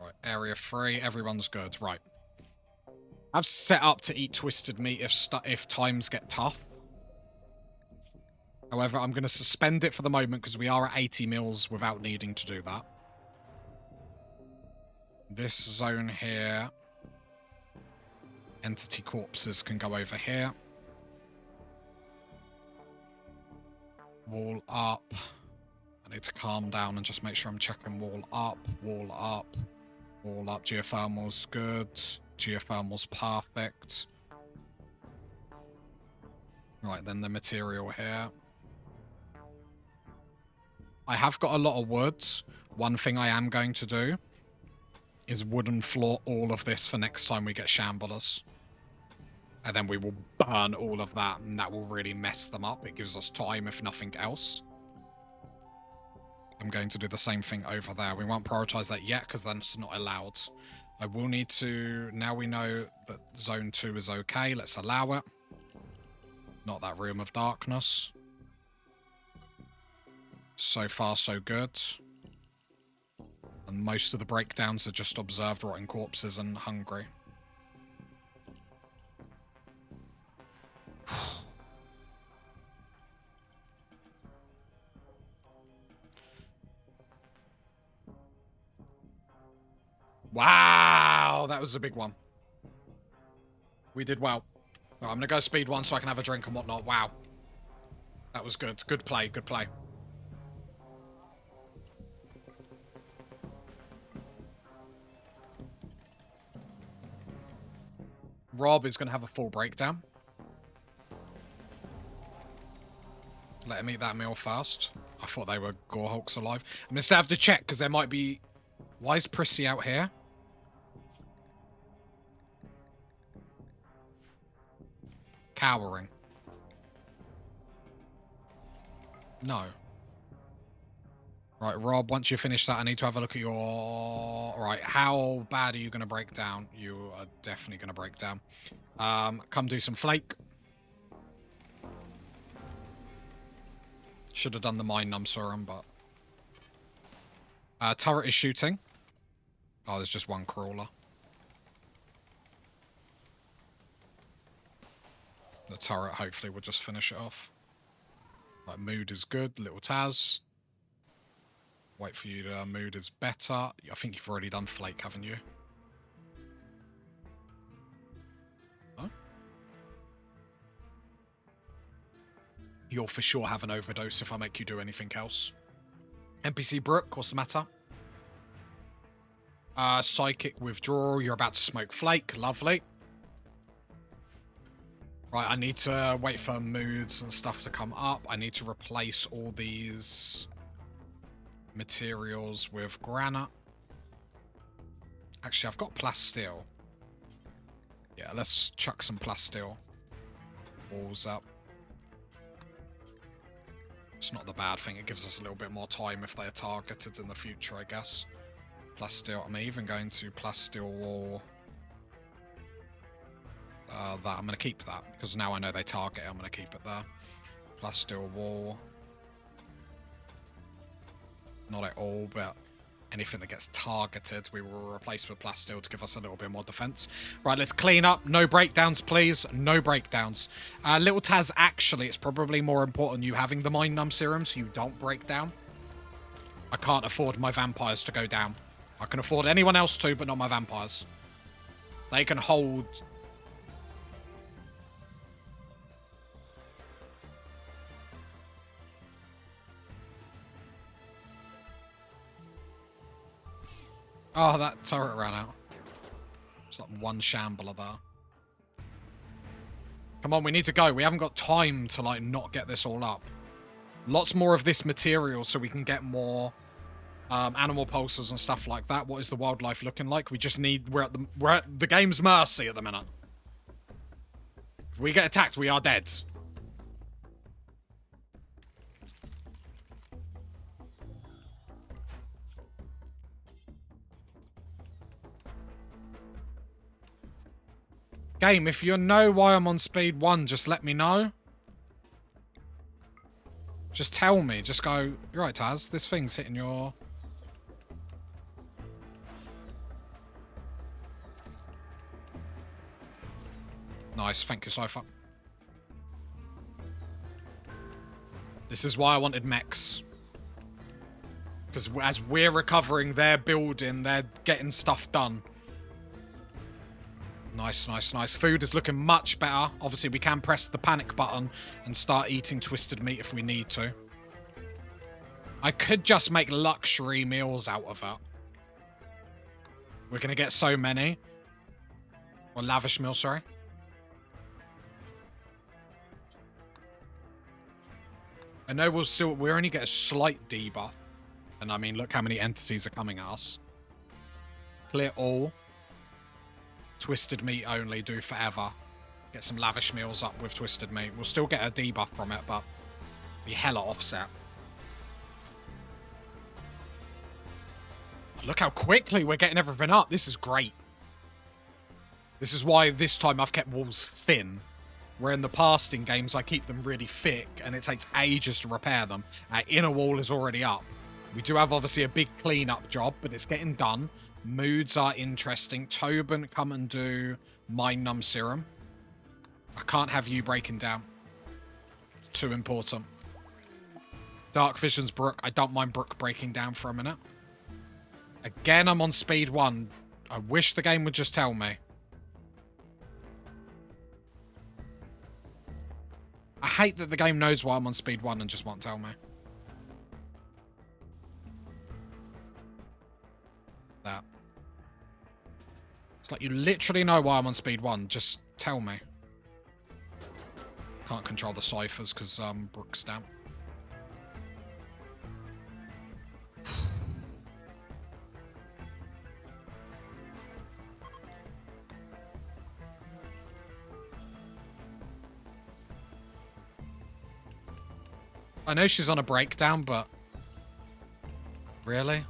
Right, area 3, everyone's good. Right. I've set up to eat twisted meat if times get tough. However, I'm going to suspend it for the moment because we are at 80 mils without needing to do that. This zone here. Entity corpses can go over here. Wall up. I need to calm down and just make sure I'm checking wall up, wall up, wall up. Geothermal's good. Geothermal's perfect. Right, then the material here. I have got a lot of wood. One thing I am going to do is wooden floor all of this for next time we get shamblers. And then we will burn all of that, and that will really mess them up. It gives us time, if nothing else. I'm going to do the same thing over there. We won't prioritize that yet, because then it's not allowed. I will need to... Now we know that Zone 2 is okay. Let's allow it. Not that Room of Darkness. So far, so good. And most of the breakdowns are just observed rotting corpses and hungry. Wow, that was a big one. We did well. Right, I'm going to go speed 1 so I can have a drink and whatnot. Wow. That was good. Good play, good play. Rob is going to have a full breakdown. Let him eat that meal first. I thought they were gore hulks alive. I'm going to have to check because there might be... Why is Prissy out here? Cowering. No. Right, Rob, once you finish that, I need to have a look at your... Right, how bad are you going to break down? You are definitely going to break down. Come do some flake. Should have done the Mind Numb Serum, but... turret is shooting. Oh, there's just one crawler. The turret hopefully will just finish it off. Like, mood is good. Little Taz. Wait for you to... mood is better. I think you've already done Flake, haven't you? Oh? You'll for sure have an overdose if I make you do anything else. NPC Brooke, what's the matter? Psychic withdrawal. You're about to smoke Flake. Lovely. Right, I need to wait for moods and stuff to come up. I need to replace all these materials with granite. Actually, I've got plasteel. Yeah, let's chuck some plasteel walls up. It's not the bad thing. It gives us a little bit more time if they're targeted in the future, I guess. Plasteel. I'm even going to plasteel wall. That. I'm going to keep that, because now I know they target it. I'm going to keep it there. Plasteel wall. Not at all, but anything that gets targeted, we will replace with plasteel to give us a little bit more defense. Right, let's clean up. No breakdowns, please. No breakdowns. Little Taz, actually, it's probably more important you having the Mind Numb Serum so you don't break down. I can't afford my vampires to go down. I can afford anyone else to, but not my vampires. They can hold... Oh, that turret ran out. It's like one shambler there. Come on, we need to go. We haven't got time to, like, not get this all up. Lots more of this material so we can get more animal pulses and stuff like that. What is the wildlife looking like? We just need... We're at the game's mercy at the minute. If we get attacked, we are dead. Game, if you know why I'm on speed 1, just let me know. Just tell me. Just go, you're right, Taz. This thing's hitting your... Nice. Thank you, Cypher. This is why I wanted mechs. Because as we're recovering, they're building, they're getting stuff done. Nice, nice, nice. Food is looking much better. Obviously, we can press the panic button and start eating twisted meat if we need to. I could just make luxury meals out of it. We're going to get so many. Or lavish meals, sorry. I know we'll only get a slight debuff. And I mean, look how many entities are coming at us. Clear all. Twisted meat only, do forever. Get some lavish meals up with twisted meat. We'll still get a debuff from it, but be hella offset. Look how quickly we're getting everything up. This is great. This is why this time I've kept walls thin. Where in the past in games I keep them really thick and it takes ages to repair them. Our inner wall is already up. We do have obviously a big cleanup job, but it's getting done. Moods are interesting. Tobin, come and do Mind Numb Serum. I can't have you breaking down. Too important. Dark Visions, Brooke. I don't mind Brooke breaking down for a minute. Again, I'm on speed 1. I wish the game would just tell me. I hate that the game knows why I'm on speed 1 and just won't tell me. That. It's like you literally know why I'm on speed 1. Just tell me. Can't control the ciphers because Brooke's down. I know she's on a breakdown, but... Really?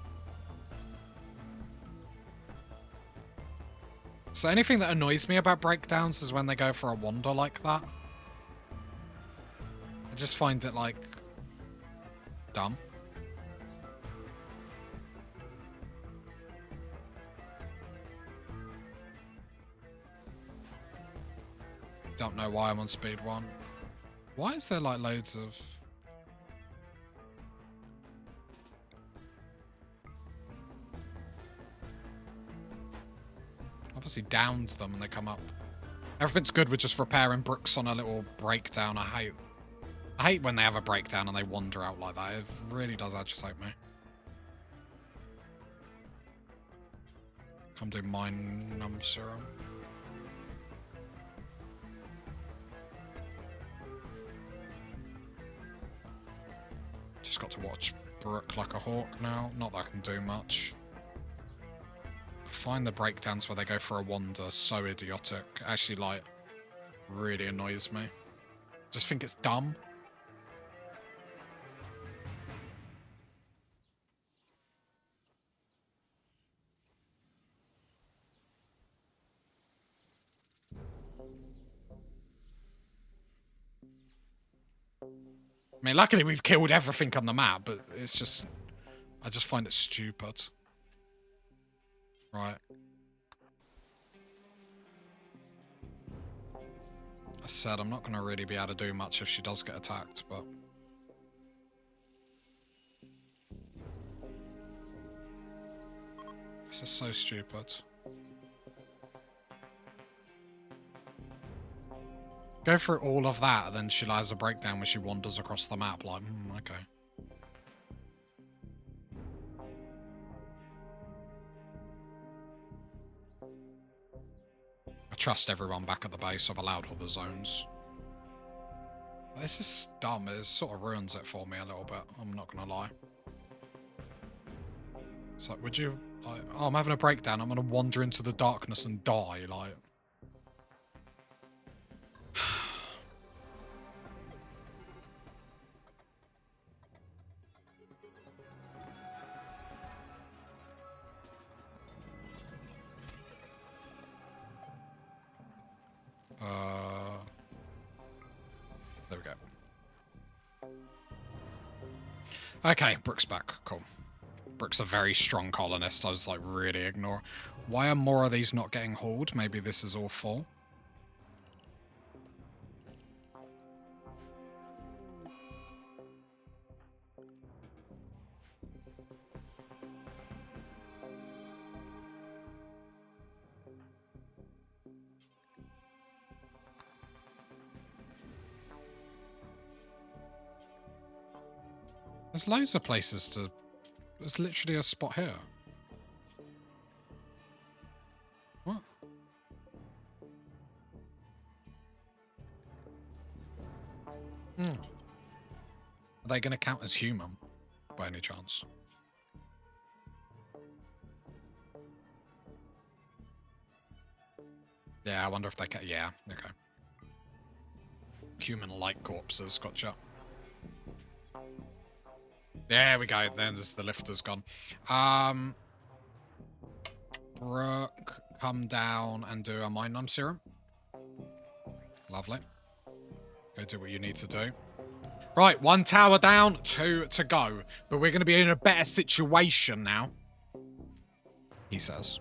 So anything that annoys me about breakdowns is when they go for a wander like that. I just find it, like, Dumb. Don't know why I'm on speed 1. Why is there like loads of... Obviously downed them and they come up. Everything's good with just repairing brooks on a little breakdown. I hate when they have a breakdown and they wander out like that. It really does agitate me. Come do mine numb serum. Just got to watch Brooke like a hawk now. Not that I can do much. I find the breakdowns where they go for a wander so idiotic. Actually, like, really annoys me. Just think it's dumb. I mean, luckily we've killed everything on the map, but it's just... I just find it stupid. Right. I said I'm not going to really be able to do much if she does get attacked, but... This is so stupid. Go through all of that, and then she lies a breakdown when she wanders across the map, like, okay. I trust everyone back at the base. I've allowed all the zones. This is dumb. It sort of ruins it for me a little bit. I'm not going to lie. It's like, would you... Like, oh, I'm having a breakdown. I'm going to wander into the darkness and die, like... There we go. Okay, Brooke's back. Cool. Brooke's a very strong colonist. I was like, really ignore. Why are more of these not getting hauled? Maybe this is all full. There's loads of places to... There's literally a spot here. What? Are they going to count as human, by any chance? Yeah, I wonder if they can... Yeah, okay. Human-like corpses, gotcha. There we go. Then the lifter's gone. Brooke, come down and do a mind numb serum. Lovely. Go do what you need to do. Right, 1 tower down, 2 to go. But we're going to be in a better situation now. He says.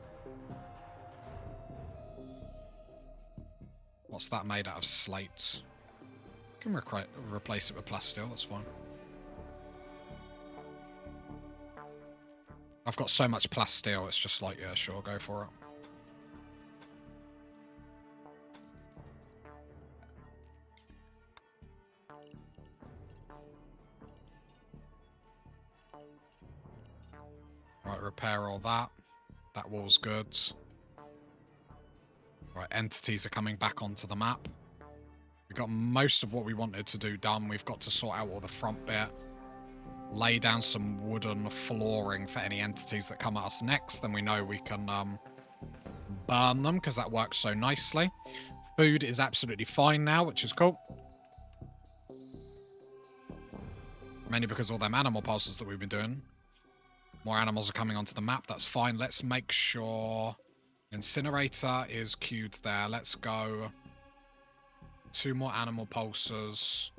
What's that made out of? Slate. Can replace it with plasteel, that's fine. I've got so much plasteel, it's just like, yeah, sure, go for it. Right, repair all that. That wall's good. Right, entities are coming back onto the map. We've got most of what we wanted to do done. We've got to sort out all the front bit. Lay down some wooden flooring for any entities that come at us next. Then we know we can burn them, because that works so nicely. Food is absolutely fine now, which is cool. Mainly because of all them animal pulses that we've been doing. More animals are coming onto the map. That's fine. Let's make sure incinerator is queued there. Let's go 2 more animal pulses.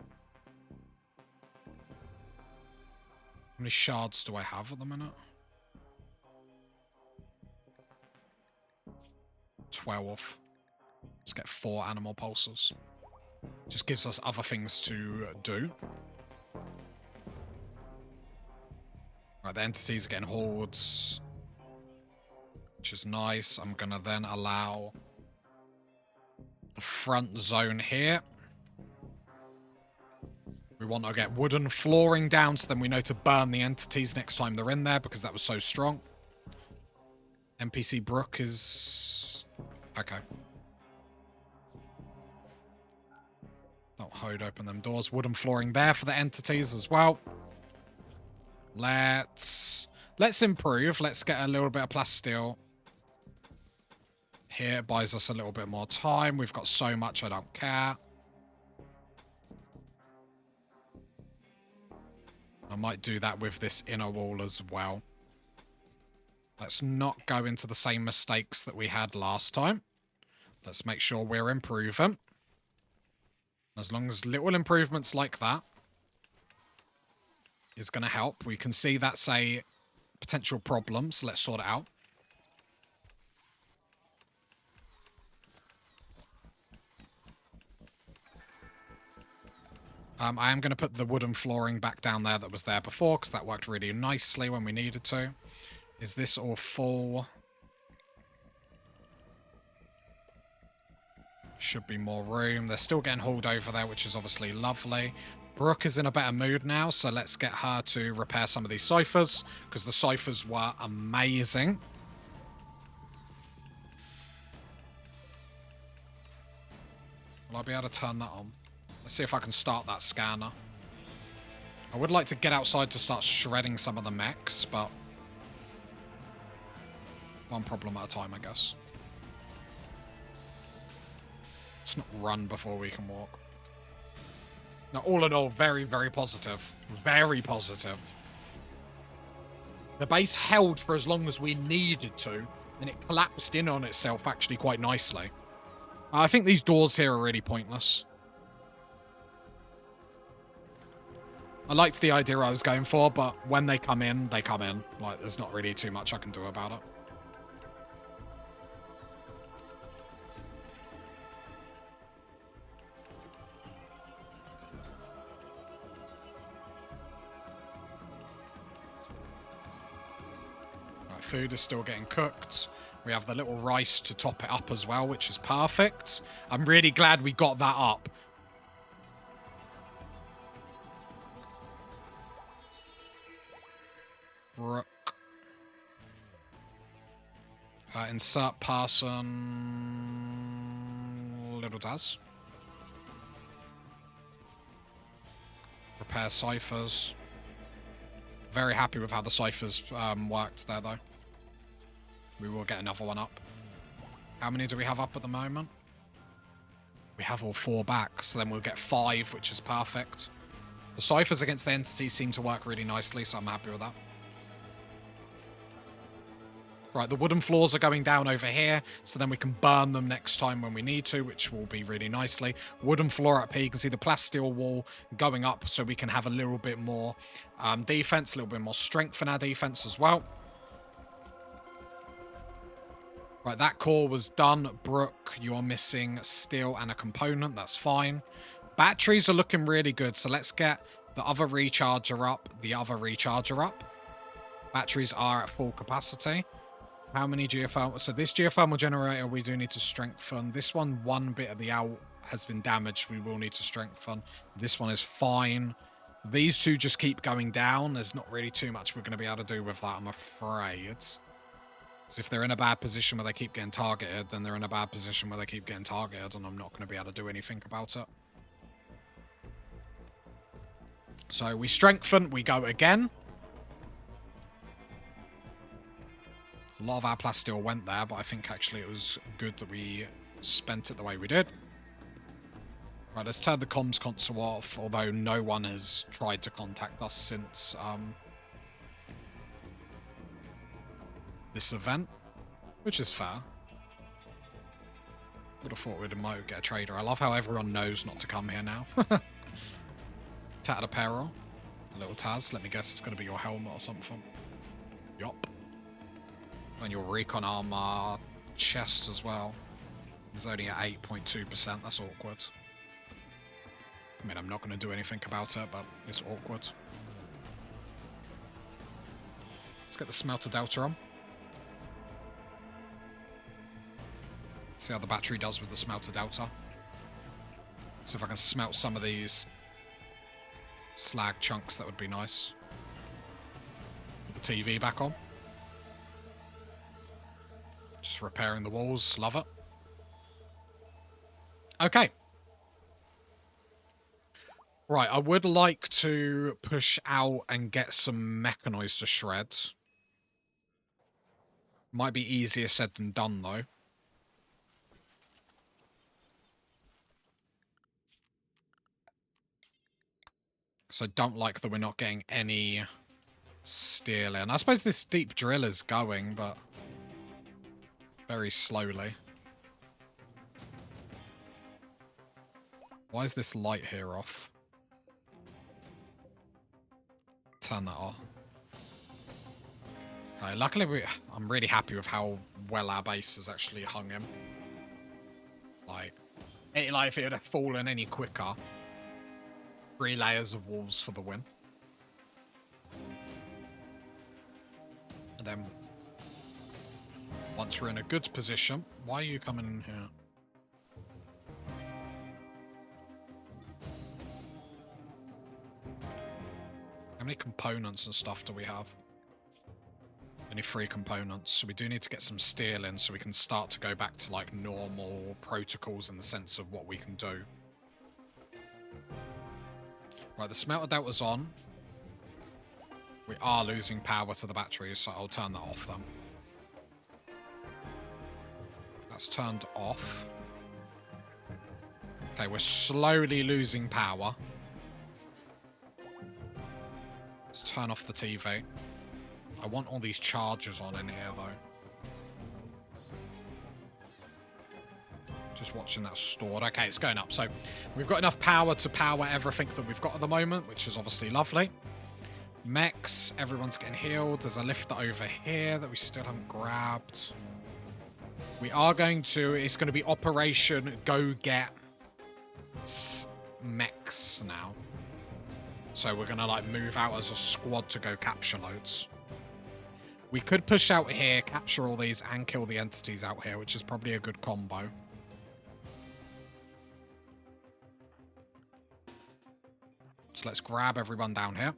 many shards do I have at the minute? 12. Let's get 4 animal pulses. Just gives us other things to do. Right, the entities are getting hordes, which is nice. I'm going to then allow the front zone here. We want to get wooden flooring down, so then we know to burn the entities next time they're in there, because that was so strong. NPC Brook is... okay. Don't hold open them doors. Wooden flooring there for the entities as well. Let's improve. Let's get a little bit of plasteel. Here it buys us a little bit more time. We've got so much, I don't care. I might do that with this inner wall as well. Let's not go into the same mistakes that we had last time. Let's make sure we're improving. As long as little improvements like that is going to help. We can see that's a potential problem, so let's sort it out. I am going to put the wooden flooring back down there that was there before, because that worked really nicely when we needed to. Is this all full? Should be more room. They're still getting hauled over there, which is obviously lovely. Brooke is in a better mood now, so let's get her to repair some of these ciphers, because the ciphers were amazing. Will I be able to turn that on? Let's see if I can start that scanner. I would like to get outside to start shredding some of the mechs, but one problem at a time, I guess. Let's not run before we can walk. Now, all in all, very, very positive. Very positive. The base held for as long as we needed to, and it collapsed in on itself actually quite nicely. I think these doors here are really pointless. I liked the idea I was going for, but when they come in, they come in. Like, there's not really too much I can do about it. Right, food is still getting cooked. We have the little rice to top it up as well, which is perfect. I'm really glad we got that up. Brooke. Insert person. Little Taz. Repair ciphers. Very happy with how the ciphers worked there, though. We will get another one up. How many do we have up at the moment? We have all 4 back, so then we'll get 5, which is perfect. The ciphers against the entities seem to work really nicely, so I'm happy with that. Right, the wooden floors are going down over here, so then we can burn them next time when we need to, which will be really nicely. Wooden floor up here, you can see the plasteel wall going up, so we can have a little bit more defense, a little bit more strength in our defense as well. Right, that core was done. Brooke, you're missing steel and a component. That's fine. Batteries are looking really good, so let's get the other recharger up, the other recharger up. Batteries are at full capacity. How many geothermal? So this geothermal generator we do need to strengthen. This one bit of the out has been damaged. We will need to strengthen. This one is fine. These two just keep going down. There's not really too much we're going to be able to do with that, I'm afraid. So if they're in a bad position where they keep getting targeted, then they're in a bad position where they keep getting targeted, and I'm not going to be able to do anything about it. So we strengthen, we go again. A lot of our plasteel went there, but I think actually it was good that we spent it the way we did. Right, let's turn the comms console off, although no one has tried to contact us since this event, which is fair. Would have thought we'd get a trader. I love how everyone knows not to come here now. Tattered apparel. Little Taz, let me guess it's going to be your helmet or something. Yup. And your recon armor chest as well. It's only at 8.2%, that's awkward. I mean, I'm not going to do anything about it, but it's awkward. Let's get the smelter delta on. See how the battery does with the smelter delta. See if I can smelt some of these slag chunks, that would be nice. Put the TV back on. Just repairing the walls, love it. Okay. Right, I would like to push out and get some mechanoids to shred. Might be easier said than done, though. So I don't like that we're not getting any steel in. I suppose this deep drill is going, but very slowly. Why is this light here off? Turn that on. Okay, luckily I'm really happy with how well our base has actually hung him. Like if it had fallen any quicker. 3 layers of walls for the win. And then once we're in a good position, why are you coming in here? How many components and stuff do we have? Only 3 components, so we do need to get some steel in so we can start to go back to like normal protocols in the sense of what we can do. Right, the smelter delta's on. We are losing power to the batteries, so I'll turn that off then. That's turned off. Okay, we're slowly losing power. Let's turn off the TV. I want all these chargers on in here, though. Just watching that stored. Okay, it's going up. So we've got enough power to power everything that we've got at the moment, which is obviously lovely. Mechs, everyone's getting healed. There's a lifter over here that we still haven't grabbed. We are going to... It's going to be Operation Go Get Mechs now. So we're going to like move out as a squad to go capture loads. We could push out here, capture all these, and kill the entities out here, which is probably a good combo. So let's grab everyone down here.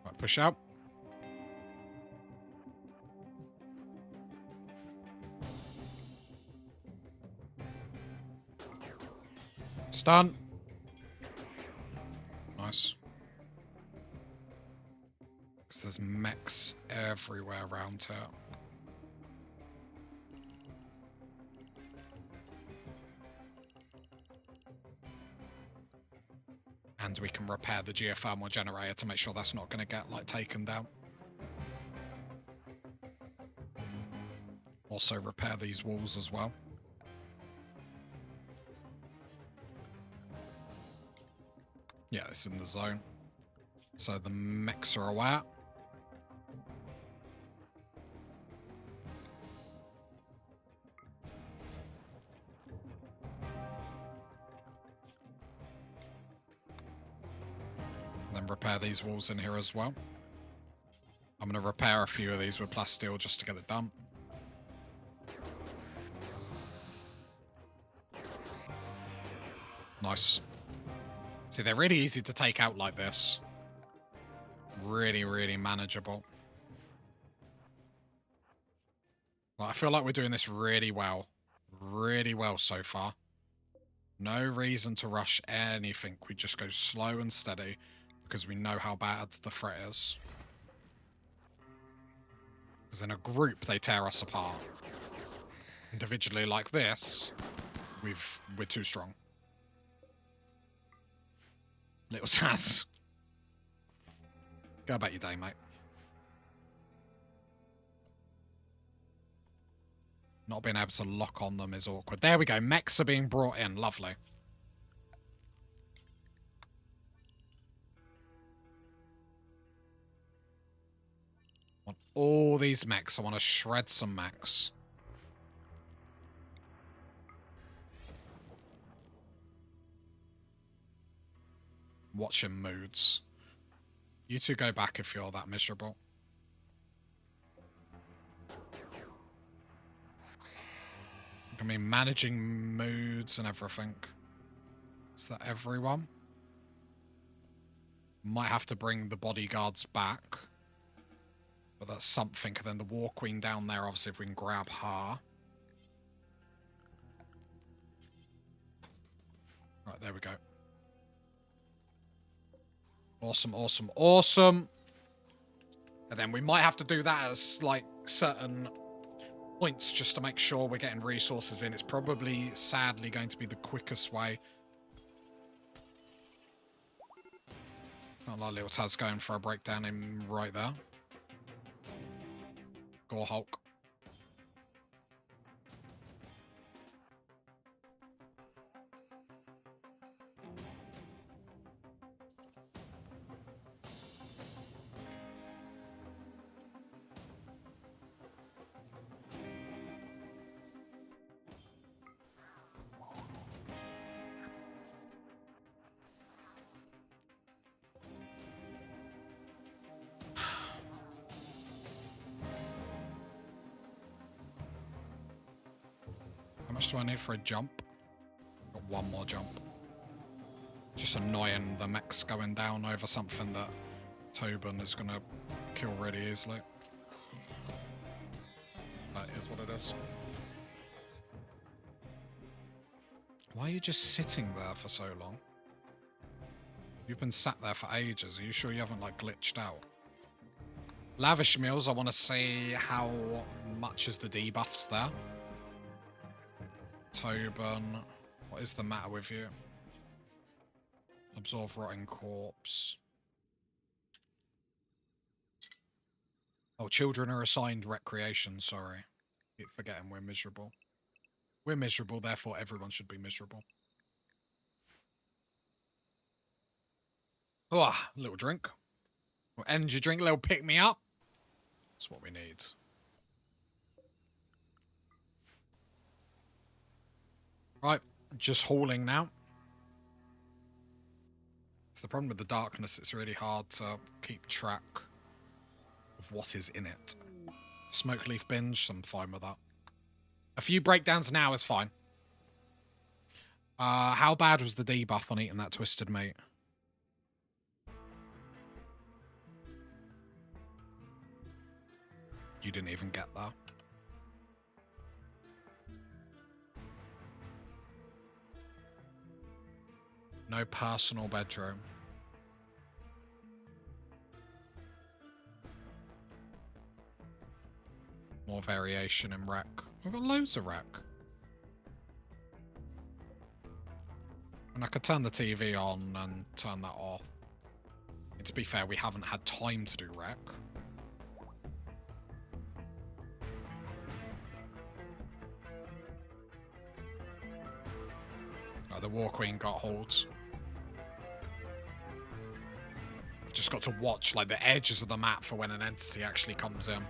Right, push out. Stun. Nice. Because there's mechs everywhere around here. And we can repair the geothermal generator to make sure that's not going to get like taken down. Also repair these walls as well. Yeah, it's in the zone. So the mechs are aware. Then repair these walls in here as well. I'm going to repair a few of these with plasteel just to get it done. Nice. See, they're really easy to take out like this. Really, really manageable. Well, I feel like we're doing this really well. Really well so far. No reason to rush anything. We just go slow and steady because we know how bad the threat is. Because in a group, they tear us apart. individually like this, we're too strong. Little Taz. Go about your day, mate. Not being able to lock on them is awkward. There we go. Mechs are being brought in. Lovely. I want all these mechs. I want to shred some mechs. Watching moods. You two go back if you're that miserable. I mean, managing moods and everything. Is that everyone? Might have to bring the bodyguards back. But that's something. And then the War Queen down there, obviously, if we can grab her. Right, there we go. Awesome, awesome, awesome. And then we might have to do that as, like, certain points just to make sure we're getting resources in. It's probably, sadly, going to be the quickest way. Not like little Taz going for a breakdown in right there. Go Hulk. How much do I need for a jump? Got one more jump. Just annoying the mech's going down over something that Tobin is going to kill really easily. That is what it is. Why are you just sitting there for so long? You've been sat there for ages. Are you sure you haven't, like, glitched out? Lavish meals, I want to see how much is the debuffs there. Tobin, what is the matter with you? Absorb rotting corpse. Oh, children are assigned recreation, sorry. Keep forgetting we're miserable. We're miserable, therefore everyone should be miserable. Oh, a little drink. Little energy drink, a little pick me up. That's what we need. Right, just hauling now. It's the problem with the darkness, it's really hard to keep track of what is in it. Smoke leaf binge, I'm fine with that. A few breakdowns now is fine. How bad was the debuff on eating that twisted meat? You didn't even get that. No personal bedroom. More variation in rec. We've got loads of rec. And I could turn the TV on and turn that off. And to be fair, we haven't had time to do rec. Oh, the War Queen got holds. I've just got to watch like the edges of the map for when an entity actually comes in.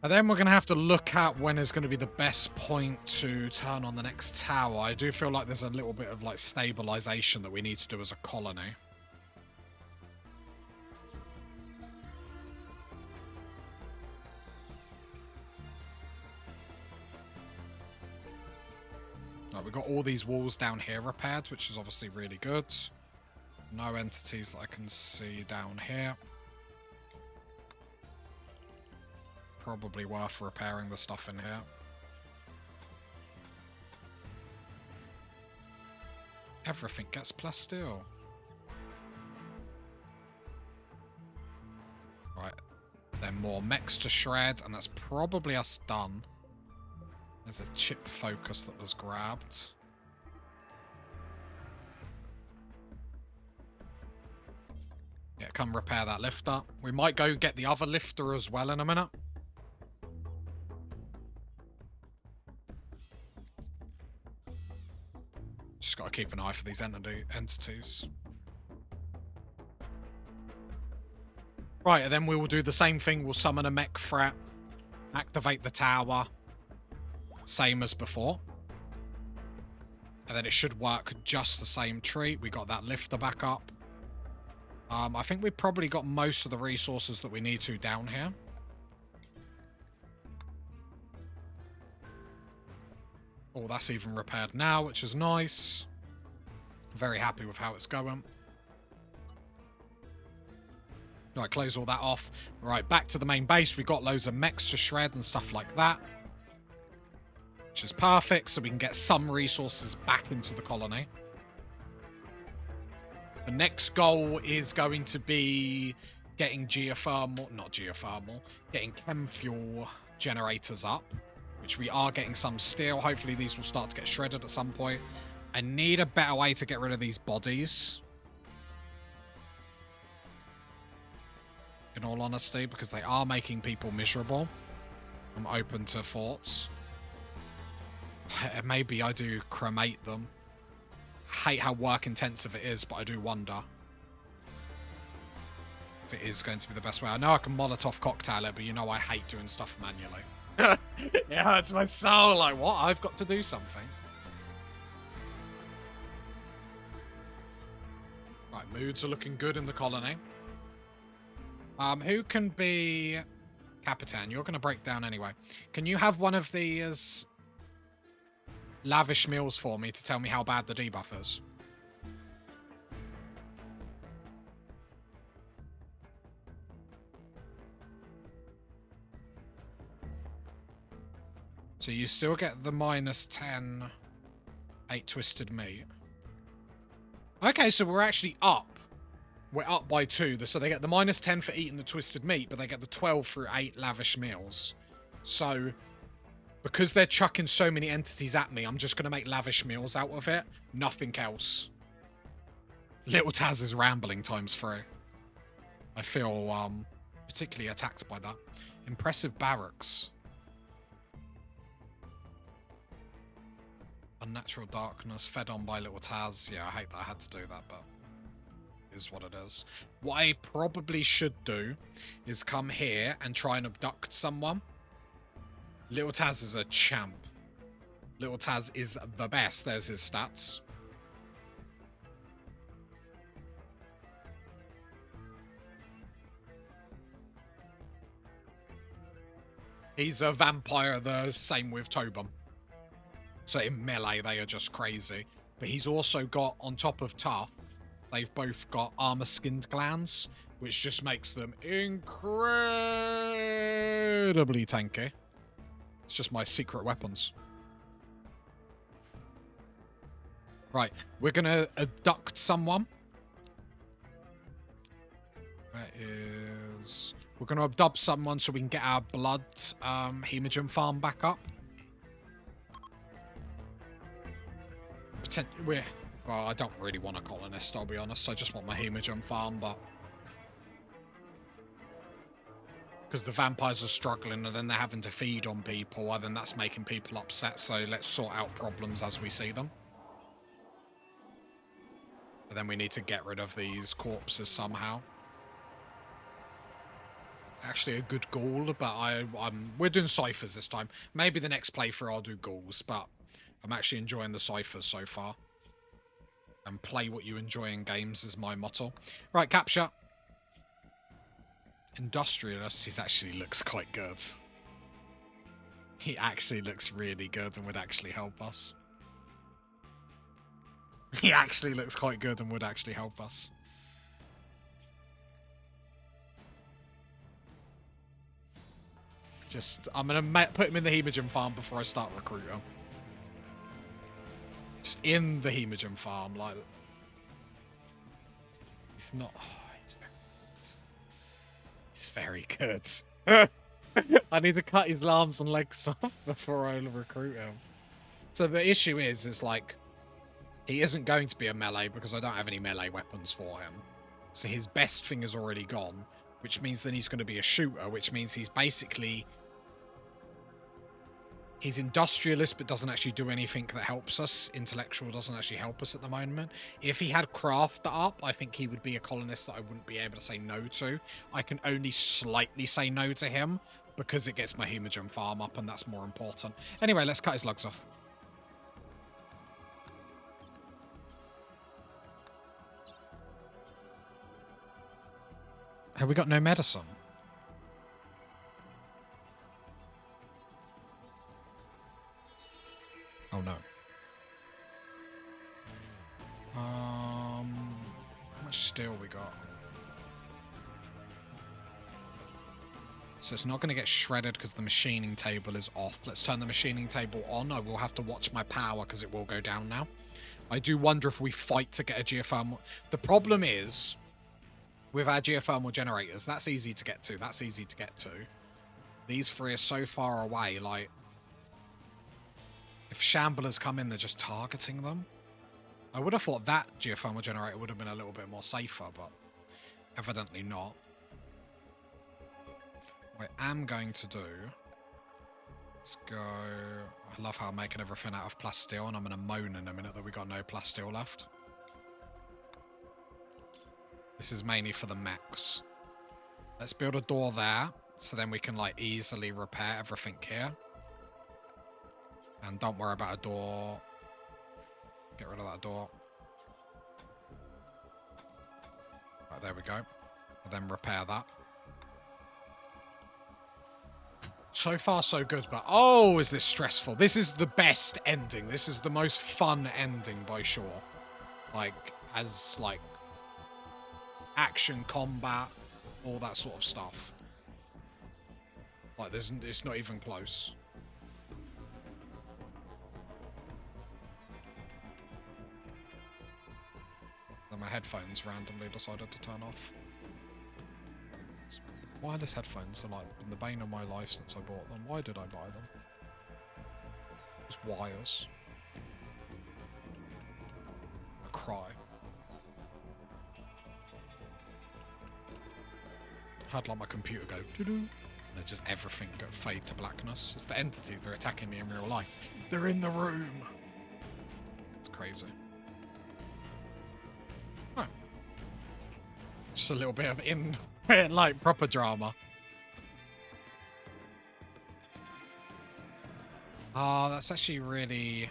And then we're going to have to look at when is going to be the best point to turn on the next tower. I do feel like there's a little bit of like stabilization that we need to do as a colony. Right, we've got all these walls down here repaired, which is obviously really good. No entities that I can see down here. Probably worth repairing the stuff in here. Everything gets plasteel. Right. Then more mechs to shred, and that's probably us done. There's a chip focus that was grabbed. Yeah, come repair that lifter. We might go get the other lifter as well in a minute. Just got to keep an eye for these entities. Right, and then we will do the same thing. We'll summon a mech threat, activate the tower, same as before. And then it should work just the same treat. We got that lifter back up. I think we've probably got most of the resources that we need to down here. Oh, that's even repaired now, which is nice. Very happy with how it's going. Right, close all that off. Right, back to the main base. We got loads of mechs to shred and stuff like that. Which is perfect, so we can get some resources back into the colony. The next goal is going to be getting getting chem fuel generators up, which we are getting some still. Hopefully these will start to get shredded at some point. I need a better way to get rid of these bodies, in all honesty, because they are making people miserable. I'm open to thoughts. Maybe I do cremate them. I hate how work intensive it is, but I do wonder if it is going to be the best way. I know I can Molotov cocktail it, but you know I hate doing stuff manually. It hurts my soul. Like, what? I've got to do something. Right, moods are looking good in the colony. Who can be... Capitan, you're going to break down anyway. Can you have one of these lavish meals for me to tell me how bad the debuff is? So you still get the -10 8 twisted meat. Okay, so we're actually up. We're up by 2. So they get the -10 for eating the twisted meat, but they get the 12 through 8 lavish meals. So, because they're chucking so many entities at me, I'm just going to make lavish meals out of it. Nothing else. Little Taz is rambling ×3. I feel particularly attacked by that. Impressive barracks. Unnatural darkness, fed on by Little Taz. Yeah, I hate that I had to do that, but it is what it is. What I probably should do is come here and try and abduct someone. Little Taz is a champ. Little Taz is the best. There's his stats. He's a vampire, the same with Tobin. So in melee, they are just crazy. But he's also got, on top of tough, they've both got armor-skinned glands, which just makes them incredibly tanky. It's just my secret weapons. Right, we're going to abduct someone. That is... We're going to abduct someone so we can get our blood hemogen farm back up. Well, I don't really want a colonist, I'll be honest. I just want my hemogen farm, but... Because the vampires are struggling and then they're having to feed on people, and then that's making people upset, so let's sort out problems as we see them. And then we need to get rid of these corpses somehow. Actually a good ghoul, but we're doing ciphers this time. Maybe the next playthrough I'll do ghouls, but I'm actually enjoying the ciphers so far. And play what you enjoy in games is my motto. Right, capture. Industrialist, he actually looks quite good. He actually looks really good and would actually help us. He actually looks quite good and would actually help us. I'm going to put him in the hemogen farm before I start recruiting. Just in the hemogen farm, like... He's not... Oh, he's very good. He's very good. I need to cut his arms and legs off before I recruit him. So the issue is like, he isn't going to be a melee because I don't have any melee weapons for him. So his best thing is already gone, which means then he's going to be a shooter, which means he's basically... He's industrialist, but doesn't actually do anything that helps us. Intellectual doesn't actually help us at the moment. If he had craft up, I think he would be a colonist that I wouldn't be able to say no to. I can only slightly say no to him because it gets my hemogen farm up, and that's more important. Anyway, let's cut his lugs off. Have we got no medicine? Oh no. How much steel we got? So it's not going to get shredded because the machining table is off. Let's turn the machining table on. I will have to watch my power because it will go down now. I do wonder if we fight to get a geothermal. The problem is, with our geothermal generators, that's easy to get to. That's easy to get to. These three are so far away, like... If shamblers come in, they're just targeting them. I would have thought that geothermal generator would have been a little bit more safer, but evidently not. What I am going to do... Let's go... I love how I'm making everything out of plasteel, and I'm going to moan in a minute that we got no plasteel left. This is mainly for the mechs. Let's build a door there, so then we can like easily repair everything here. And don't worry about a door. Get rid of that door. Right, there we go. And then repair that. So far, so good, but oh, is this stressful. This is the best ending. This is the most fun ending by sure. Like, as, like, action, combat, all that sort of stuff. Like, it's not even close. Then my headphones randomly decided to turn off. Wireless headphones are like been the bane of my life since I bought them. Why did I buy them? Just wires. I cry. Had like my computer go doo-doo, and then just everything go fade to blackness. It's the entities, they're attacking me in real life. They're in the room. It's crazy. Oh. Just a little bit of like proper drama. Oh, that's actually really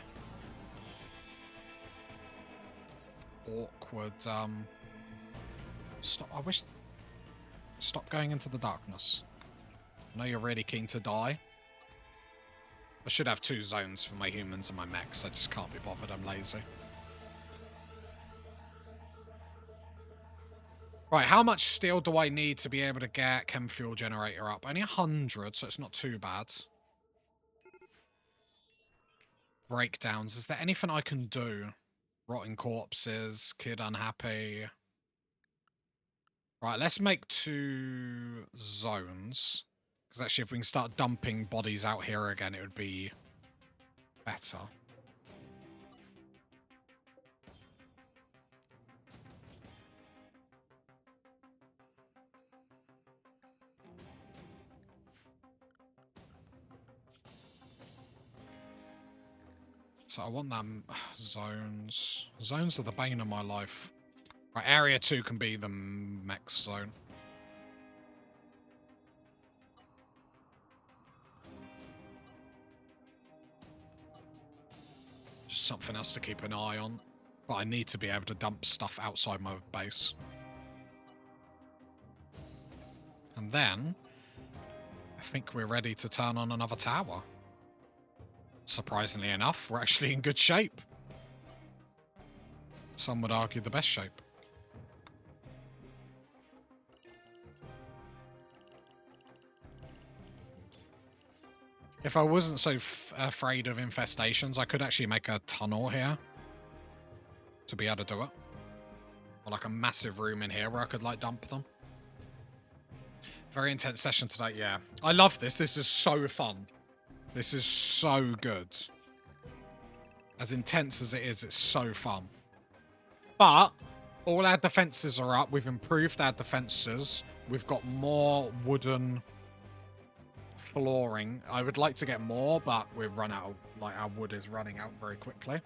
awkward. Stop. I wish. Stop going into the darkness. I know you're really keen to die. I should have 2 zones for my humans and my mechs. I just can't be bothered. I'm lazy. Right, how much steel do I need to be able to get chem fuel generator up? Only 100, so it's not too bad. Breakdowns. Is there anything I can do? Rotting corpses, kid unhappy. Right, let's make 2 zones. Because actually, if we can start dumping bodies out here again, it would be better. So I want them zones. Zones are the bane of my life. Right, area 2 can be the mech zone. Just something else to keep an eye on. But I need to be able to dump stuff outside my base. And then, I think we're ready to turn on another tower. Surprisingly enough, we're actually in good shape. Some would argue the best shape. If I wasn't so afraid of infestations, I could actually make a tunnel here to be able to do it. Or like a massive room in here where I could like dump them. Very intense session today, yeah. I love this. This is so fun. This is so good. As intense as it is, it's so fun. But all our defenses are up. We've improved our defenses. We've got more wooden flooring. I would like to get more, but we've run out. Like, our wood is running out very quickly.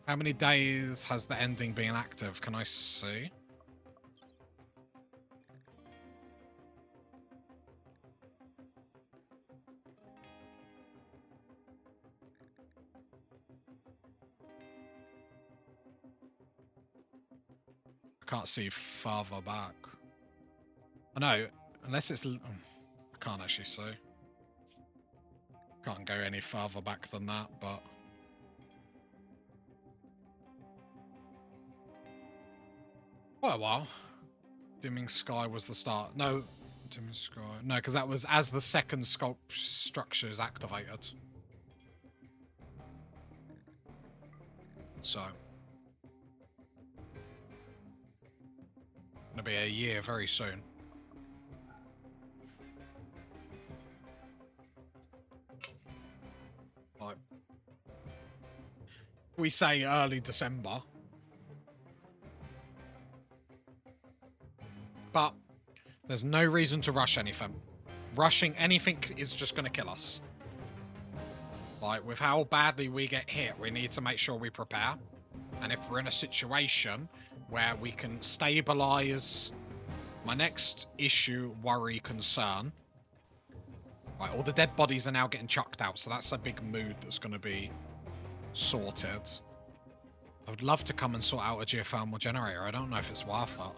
How many days has the ending been active? Can I see? I can't see farther back. I know, unless it's... I can't actually see. Can't go any farther back than that, but... quite a while. Dimming Sky was the start. No, Dimming Sky. No, because that was as the second sculpt structure is activated. So. Gonna be a year very soon. Like, we say early December. But there's no reason to rush anything. Rushing anything is just going to kill us. Like, with how badly we get hit, we need to make sure we prepare. And if we're in a situation where we can stabilize... My next issue, worry, concern... Right, all the dead bodies are now getting chucked out, so that's a big mood that's going to be sorted. I would love to come and sort out a geothermal generator. I don't know if it's worth it.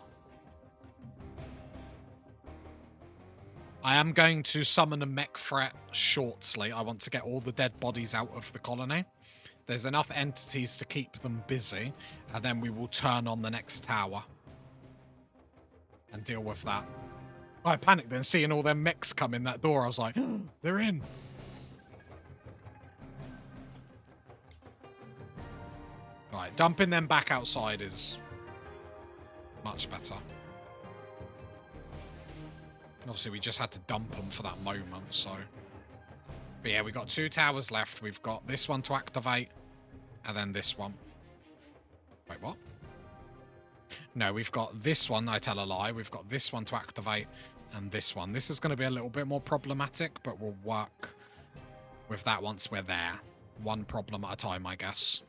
I am going to summon a mech threat shortly. I want to get all the dead bodies out of the colony. There's enough entities to keep them busy, and then we will turn on the next tower and deal with that. I panicked then, seeing all them mechs come in that door. I was like, they're in. Right, dumping them back outside is much better. Obviously, we just had to dump them for that moment, so... But yeah, we've got 2 towers left. We've got this one to activate, and then this one. Wait, what? No, we've got this one, I tell a lie. We've got this one to activate, and this one. This is going to be a little bit more problematic, but we'll work with that once we're there. One problem at a time, I guess.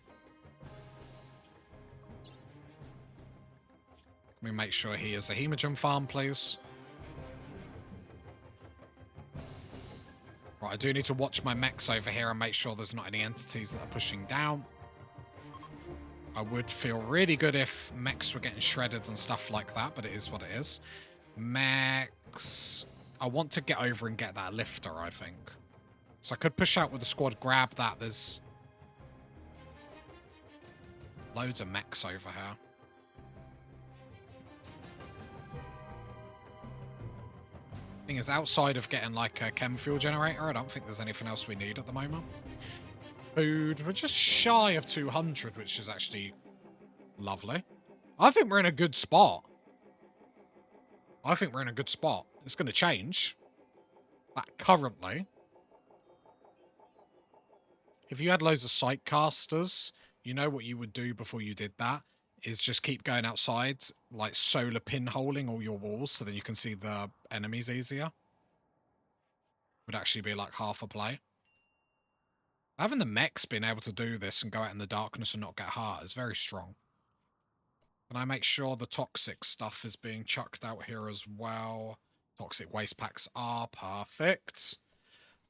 Let me make sure he is a hemogen farm, please. Right, I do need to watch my mechs over here and make sure there's not any entities that are pushing down. I would feel really good if mechs were getting shredded and stuff like that, but it is what it is. Mechs... I want to get over and get that lifter, I think. So I could push out with the squad, grab that. There's loads of mechs over here. Thing is, outside of getting like a chem fuel generator, I don't think there's anything else we need at the moment. Food, we're just shy of 200, which is actually lovely. I think we're in a good spot. I think we're in a good spot. It's going to change. But currently, if you had loads of sightcasters, you know what you would do before you did that is just keep going outside, like solar pinholing all your walls so then you can see the enemies easier. Would actually be like half a play. Having the mechs being able to do this and go out in the darkness and not get hurt is very strong. Can I make sure the toxic stuff is being chucked out here as well? Toxic waste packs are perfect.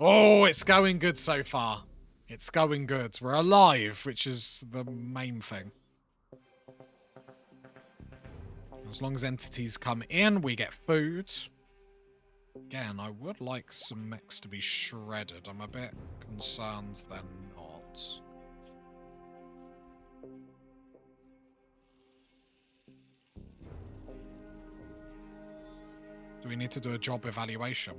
Oh, it's going good so far. It's going good. We're alive, which is the main thing. As long as entities come in, we get food. Again, I would like some mechs to be shredded. I'm a bit concerned they're not. Do we need to do a job evaluation?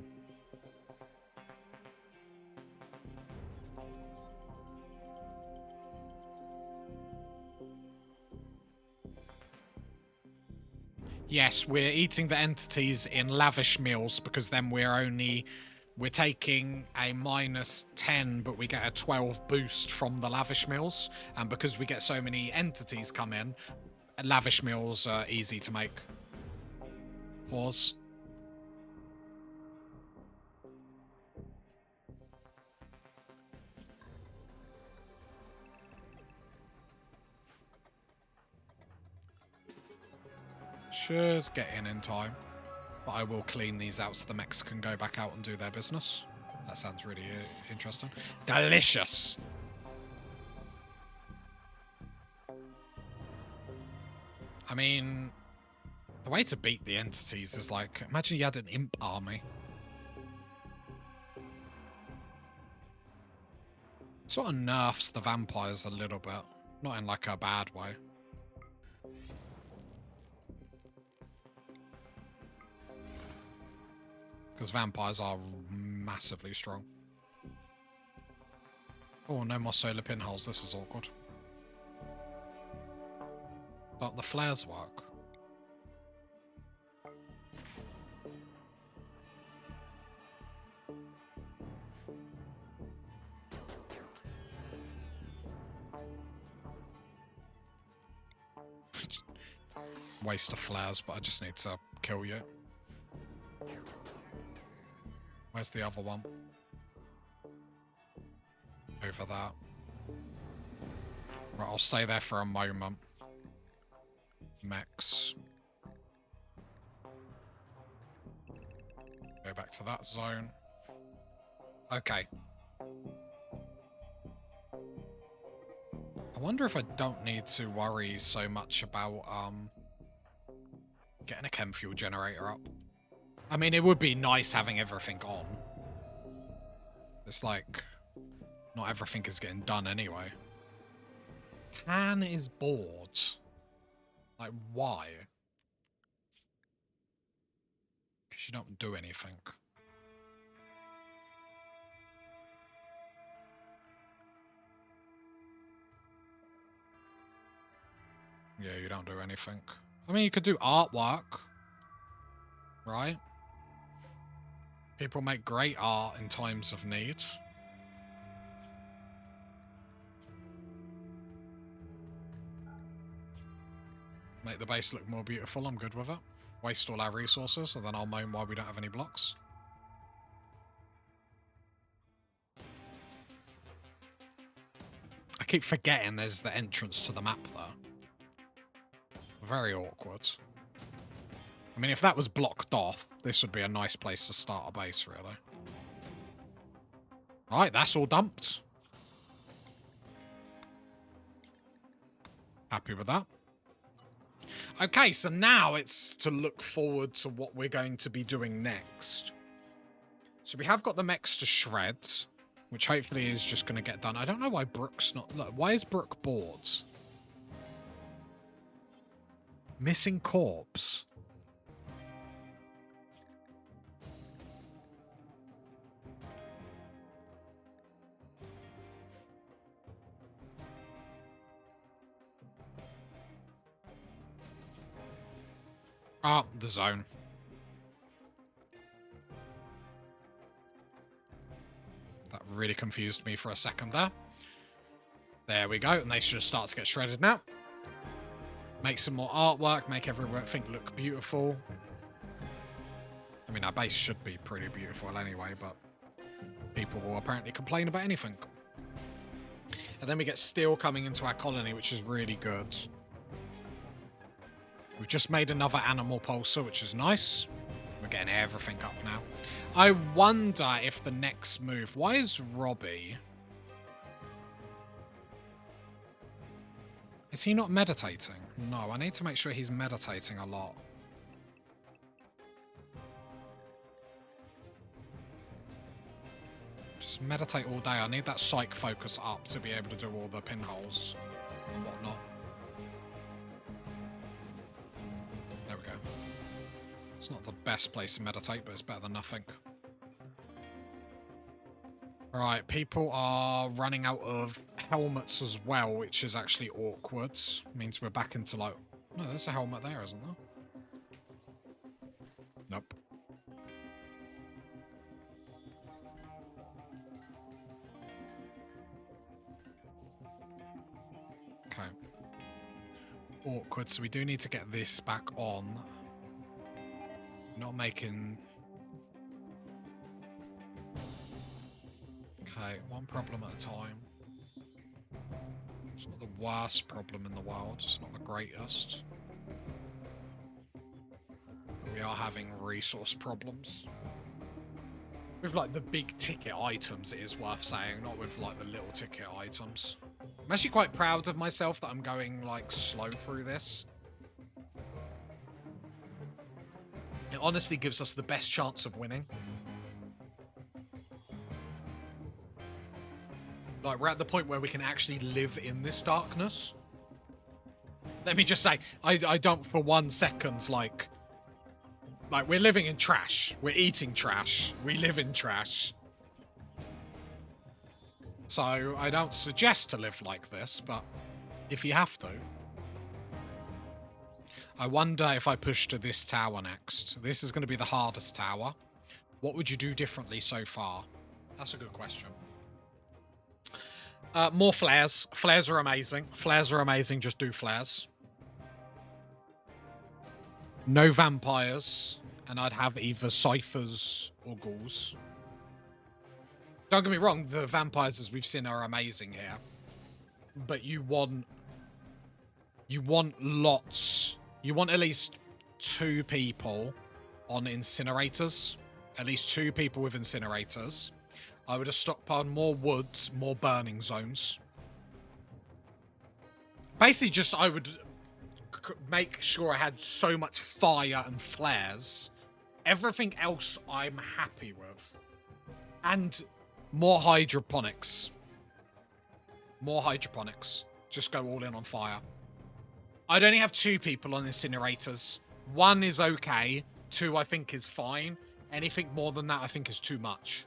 Yes, we're eating the entities in lavish meals because then we're taking a -10, but we get a 12 boost from the lavish meals. And because we get so many entities come in, lavish meals are easy to make. Pause. Should get in time. But I will clean these out so the mechs can go back out and do their business. That sounds really interesting. Delicious! I mean, the way to beat the entities is like, imagine you had an imp army. Sort of nerfs the vampires a little bit. Not in like a bad way. Because vampires are massively strong. Oh, no more solar pinholes. This is awkward. But the flares work. Waste of flares, but I just need to kill you. Where's the other one? Over there. Right, I'll stay there for a moment. Mechs. Go back to that zone. Okay. I wonder if I don't need to worry so much about getting a chem fuel generator up. I mean, it would be nice having everything on. It's like, not everything is getting done anyway. Can is bored. Like, why? Because you don't do anything. Yeah, you don't do anything. I mean, you could do artwork. Right? People make great art in times of need. Make the base look more beautiful, I'm good with it. Waste all our resources, and then I'll moan why we don't have any blocks. I keep forgetting there's the entrance to the map there. Very awkward. I mean, if that was blocked off, this would be a nice place to start a base, really. Alright, that's all dumped. Happy with that. Okay, so now it's to look forward to what we're going to be doing next. So we have got the mechs to shred, which hopefully is just going to get done. I don't know why Brooke's not... Look, why is Brooke bored? Missing corpse. Ah, the zone. That really confused me for a second there. There we go, and they should start to get shredded now. Make some more artwork, make everything look beautiful. I mean, our base should be pretty beautiful anyway, but people will apparently complain about anything. And then we get steel coming into our colony, which is really good. We've just made another animal pulsar, which is nice. We're getting everything up now. I wonder if the next move... Why is Robbie... Is he not meditating? No, I need to make sure he's meditating a lot. Just meditate all day. I need that psych focus up to be able to do all the pinholes and whatnot. There we go. It's not the best place to meditate, but it's better than nothing. Right, people are running out of helmets as well, which is actually awkward. Means we're back into like... No, there's a helmet there, isn't there? Nope. Okay. Awkward, so we do need to get this back on. Not making... Okay, one problem at a time. It's not the worst problem in the world, it's not the greatest. But we are having resource problems. With like the big ticket items, it is worth saying, not with like the little ticket items. I'm actually quite proud of myself that I'm going like slow through this. It honestly gives us the best chance of winning. Like, we're at the point where we can actually live in this darkness. Let me just say, I don't for 1 second, like, we're living in trash. We're eating trash. We live in trash. So, I don't suggest to live like this, but if you have to. I wonder if I push to this tower next. This is going to be the hardest tower. What would you do differently so far? That's a good question. More flares. Flares are amazing. Flares are amazing. Just do flares. No vampires. And I'd have either ciphers or ghouls. Don't get me wrong. The vampires, as we've seen, are amazing here. But you want lots. You want at least 2 people on incinerators. At least 2 people with incinerators. I would have stockpiled more woods, more burning zones. Basically, just I would make sure I had so much fire and flares. Everything else I'm happy with. And more hydroponics. More hydroponics. Just go all in on fire. I'd only have 2 people on incinerators. 1 is okay. 2 I think is fine. Anything more than that I think is too much.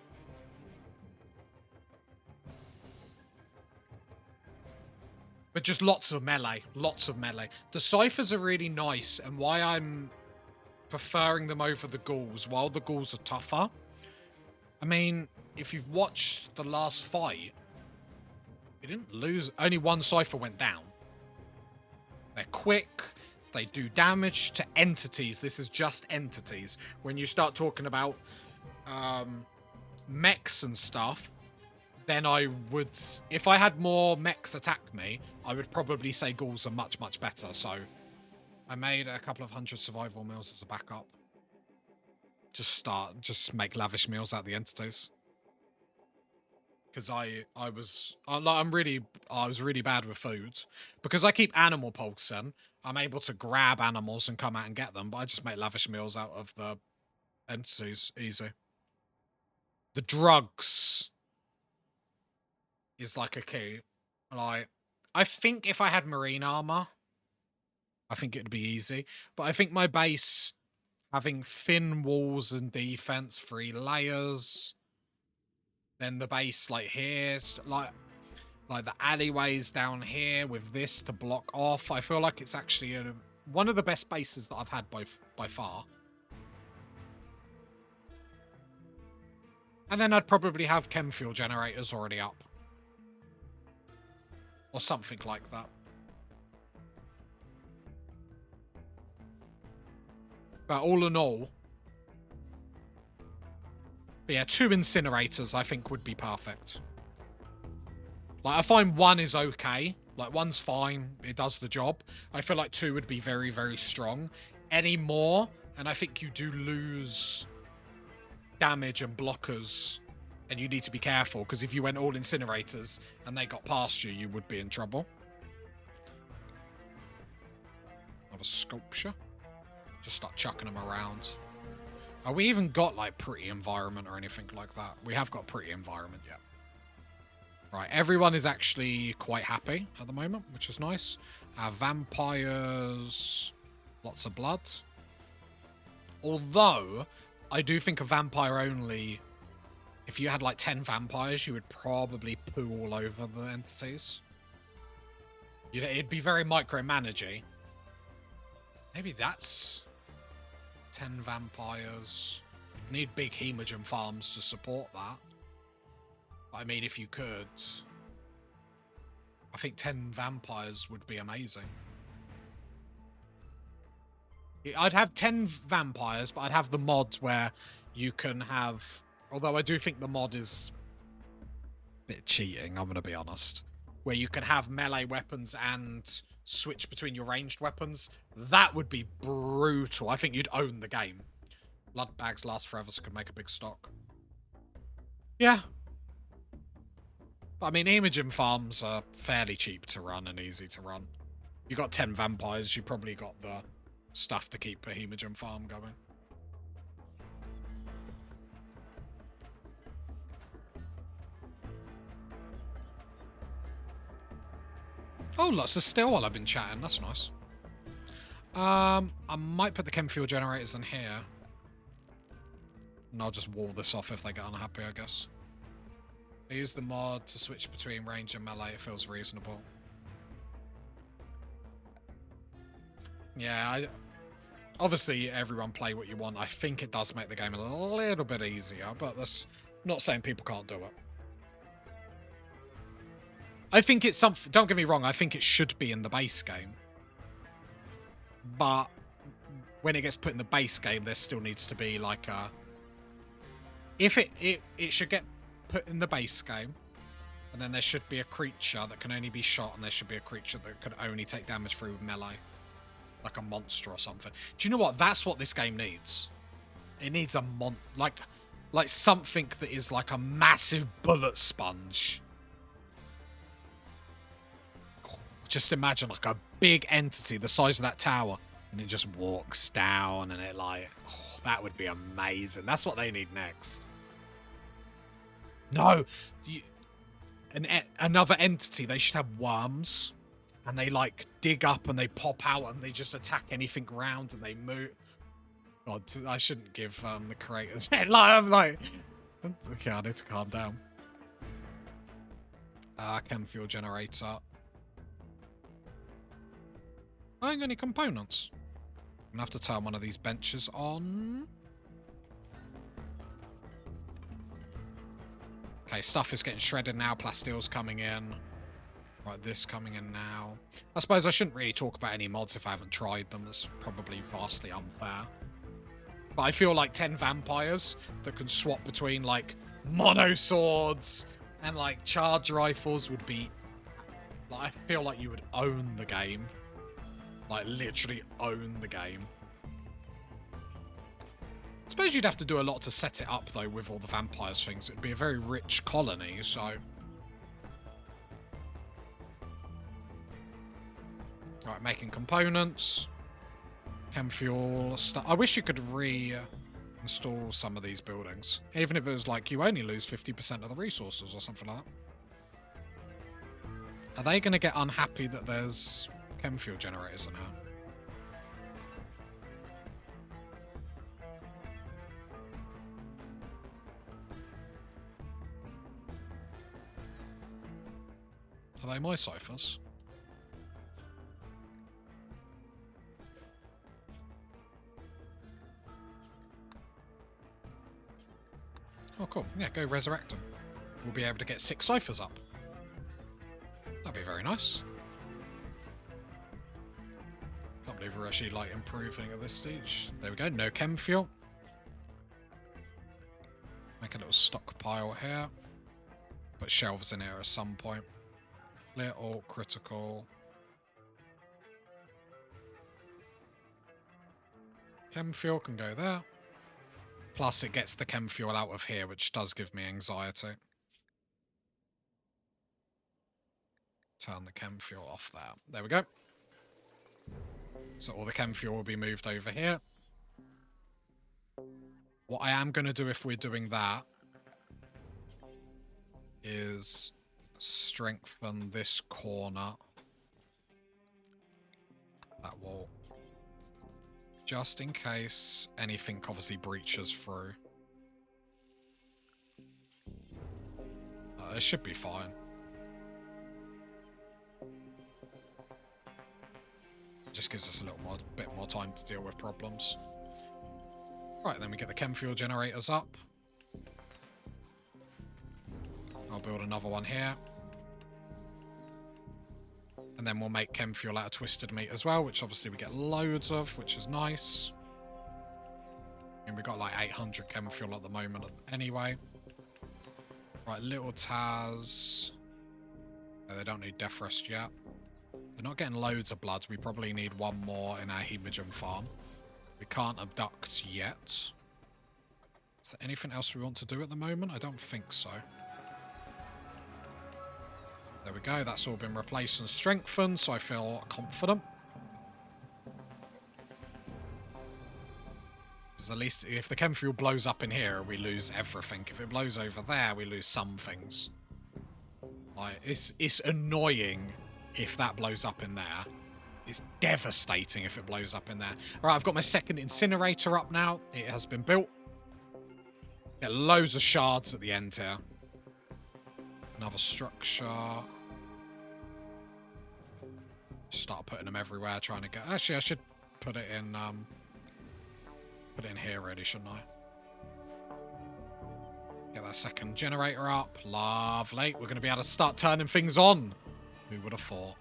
But just lots of melee. Lots of melee. The ciphers are really nice, and why I'm preferring them over the ghouls, while the ghouls are tougher. I mean, if you've watched the last fight, you didn't lose. Only 1 cipher went down. They're quick. They do damage to entities. This is just entities. When you start talking about mechs and stuff, then I would, if I had more mechs attack me, I would probably say ghouls are much, much better. So I made a couple of 100 survival meals as a backup. Just make lavish meals out of the entities. Because I was really bad with food. Because I keep animal pulsing, I'm able to grab animals and come out and get them, but I just make lavish meals out of the entities. Easy. The drugs is like a key. Like, I think if I had marine armor, I think it'd be easy. But I think my base, having thin walls and defense, 3 layers, then the base like here, like the alleyways down here with this to block off. I feel like it's actually one of the best bases that I've had by far. And then I'd probably have chem fuel generators already up. Or something like that. But all in all, yeah, 2 incinerators I think would be perfect. Like, I find 1 is okay. Like, 1's fine. It does the job. I feel like 2 would be very, very strong. Any more, and I think you do lose damage and blockers. And you need to be careful, because if you went all incinerators and they got past you, you would be in trouble. Another sculpture. Just start chucking them around. Oh, we even got, like, pretty environment or anything like that. We have got pretty environment, yeah. Right, everyone is actually quite happy at the moment, which is nice. Vampires. Lots of blood. Although, I do think a vampire only... If you had like 10 vampires, you would probably poo all over the entities. It'd be very micromanagey. Maybe that's 10 vampires. You'd need big hemogen farms to support that. But I mean, if you could, I think 10 vampires would be amazing. I'd have 10 vampires, but I'd have the mod where you can have... Although I do think the mod is a bit cheating, I'm going to be honest. Where you can have melee weapons and switch between your ranged weapons. That would be brutal. I think you'd own the game. Blood bags last forever, so could make a big stock. Yeah. But I mean, hemogen farms are fairly cheap to run and easy to run. You got 10 vampires, you probably got the stuff to keep a hemogen farm going. Oh, lots of still while I've been chatting. That's nice. I might put the chem fuel generators in here. And I'll just wall this off if they get unhappy, I guess. I use the mod to switch between range and melee. It feels reasonable. Yeah, obviously everyone play what you want. I think it does make the game a little bit easier, but that's not saying people can't do it. I think it's something... Don't get me wrong, I think it should be in the base game. But when it gets put in the base game, there still needs to be like a... If it should get put in the base game, and then there should be a creature that can only be shot, and there should be a creature that could only take damage through melee. Like a monster or something. Do you know what? That's what this game needs. It needs a like something that is like a massive bullet sponge. Just imagine like a big entity the size of that tower, and it just walks down, and it like, oh, that would be amazing. That's what they need next. No, another entity. They should have worms, and they like dig up and they pop out and they just attack anything round and they move. God, I shouldn't give the creators. I'm like, okay, I need to calm down. Chem fuel generator. I ain't got any components. I'm gonna have to turn one of these benches on. Okay, stuff is getting shredded now. Plastile's coming in. Right, this coming in now. I suppose I shouldn't really talk about any mods if I haven't tried them. That's probably vastly unfair. But I feel like 10 vampires that can swap between, like, mono swords and, like, charge rifles would be... Like, I feel like you would own the game. Like, literally own the game. I suppose you'd have to do a lot to set it up, though, with all the vampires things. It'd be a very rich colony, so... Alright, making components. Chem fuel stuff. I wish you could reinstall some of these buildings. Even if it was like you only lose 50% of the resources or something like that. Are they going to get unhappy that there's chem fuel generators in here? Are they my ciphers? Oh, cool. Yeah, go resurrect them. We'll be able to get 6 ciphers up. That'd be very nice. Can't believe we're actually, like, improving at this stage. There we go. No chem fuel. Make a little stockpile here. Put shelves in here at some point. Clear all critical. Chem fuel can go there. Plus, it gets the chem fuel out of here, which does give me anxiety. Turn the chem fuel off there. There we go. So all the chem fuel will be moved over here. What I am going to do if we're doing that is strengthen this corner. That wall. Just in case anything obviously breaches through. It should be fine. Just gives us a bit more time to deal with problems. Right, then we get the chem fuel generators up. I'll build another one here. And then we'll make chem fuel out of twisted meat as well, which obviously we get loads of, which is nice. And we've got like 800 chem fuel at the moment anyway. Right, little Taz. No, they don't need death rest yet. They're not getting loads of bloods. We probably need one more in our hemogen farm. We can't abduct yet. Is there anything else we want to do at the moment? I don't think so. There we go. That's all been replaced and strengthened, so I feel confident. Because at least if the chem fuel blows up in here, we lose everything. If it blows over there, we lose some things. Like, it's annoying if that blows up in there. It's devastating if it blows up in there. All right, I've got my second incinerator up now. It has been built. Get loads of shards at the end here. Another structure. Start putting them everywhere, trying to get... Actually, I should put it in here, really, shouldn't I? Get that second generator up. Lovely. We're going to be able to start turning things on. Who would have thought?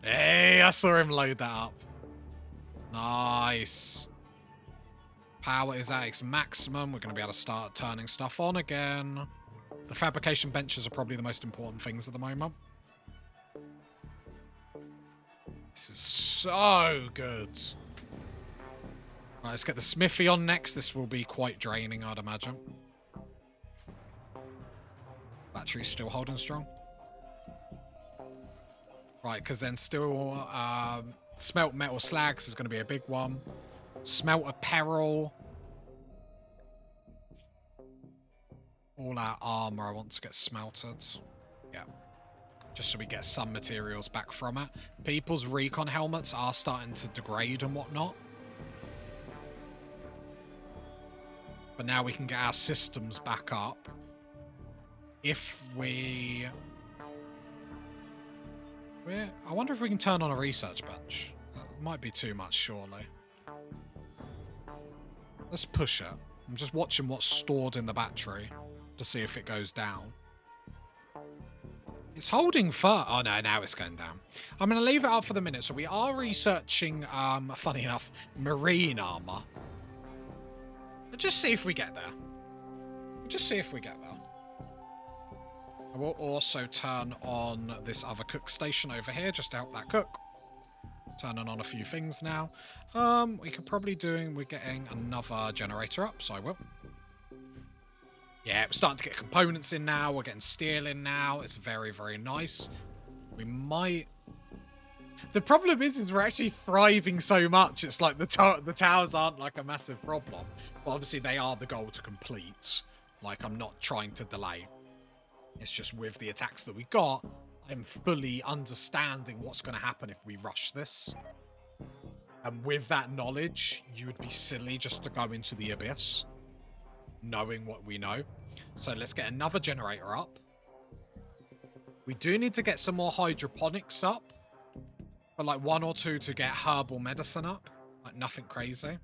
Hey, I saw him load that up. Nice. Power is at its maximum. We're going to be able to start turning stuff on again. The fabrication benches are probably the most important things at the moment. This is so good. Right, let's get the smithy on next. This will be quite draining, I'd imagine. Battery's still holding strong. Right, because then still smelt metal slags is going to be a big one. Smelt apparel. All our armor I want to get smelted. Yeah. Just so we get some materials back from it. People's recon helmets are starting to degrade and whatnot. But now we can get our systems back up. If we... I wonder if we can turn on a research bench. That might be too much, surely. Let's push it. I'm just watching what's stored in the battery to see if it goes down. It's holding fur. Oh no, now it's going down. I'm going to leave it up for the minute. So we are researching, funny enough, marine armor. Just see if we get there. Just see if we get there. I will also turn on this other cook station over here just to help that cook. Turning on a few things now. We could probably we're getting another generator up, so I will. Yeah, we're starting to get components in now. We're getting steel in now. It's very, very nice. We might... The problem is we're actually thriving so much. It's like the towers aren't like a massive problem. But obviously they are the goal to complete. Like, I'm not trying to delay. It's just with the attacks that we got, I'm fully understanding what's going to happen if we rush this. And with that knowledge, you would be silly just to go into the abyss, knowing what we know. So let's get another generator up. We do need to get some more hydroponics up. But like 1 or 2 to get herbal medicine up. Like nothing crazy.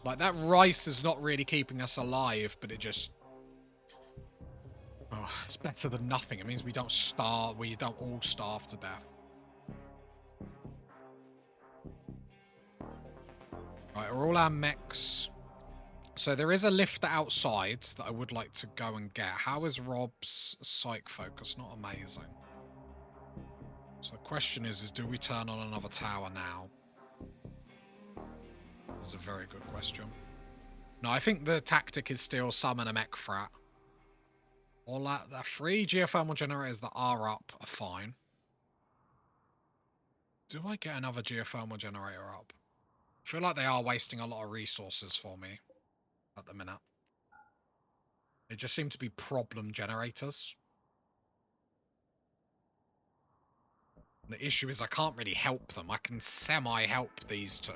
Like that rice is not really keeping us alive, but it just... Oh, it's better than nothing. It means we don't starve. We don't all starve to death. Right, are all our mechs... So there is a lift outside that I would like to go and get. How is Rob's psych focus? Not amazing. So the question is do we turn on another tower now? That's a very good question. No, I think the tactic is still summon a mech frat. All that, the 3 geothermal generators that are up are fine. Do I get another geothermal generator up? I feel like they are wasting a lot of resources for me at the minute. They just seem to be problem generators. The issue is I can't really help them. I can semi-help these two.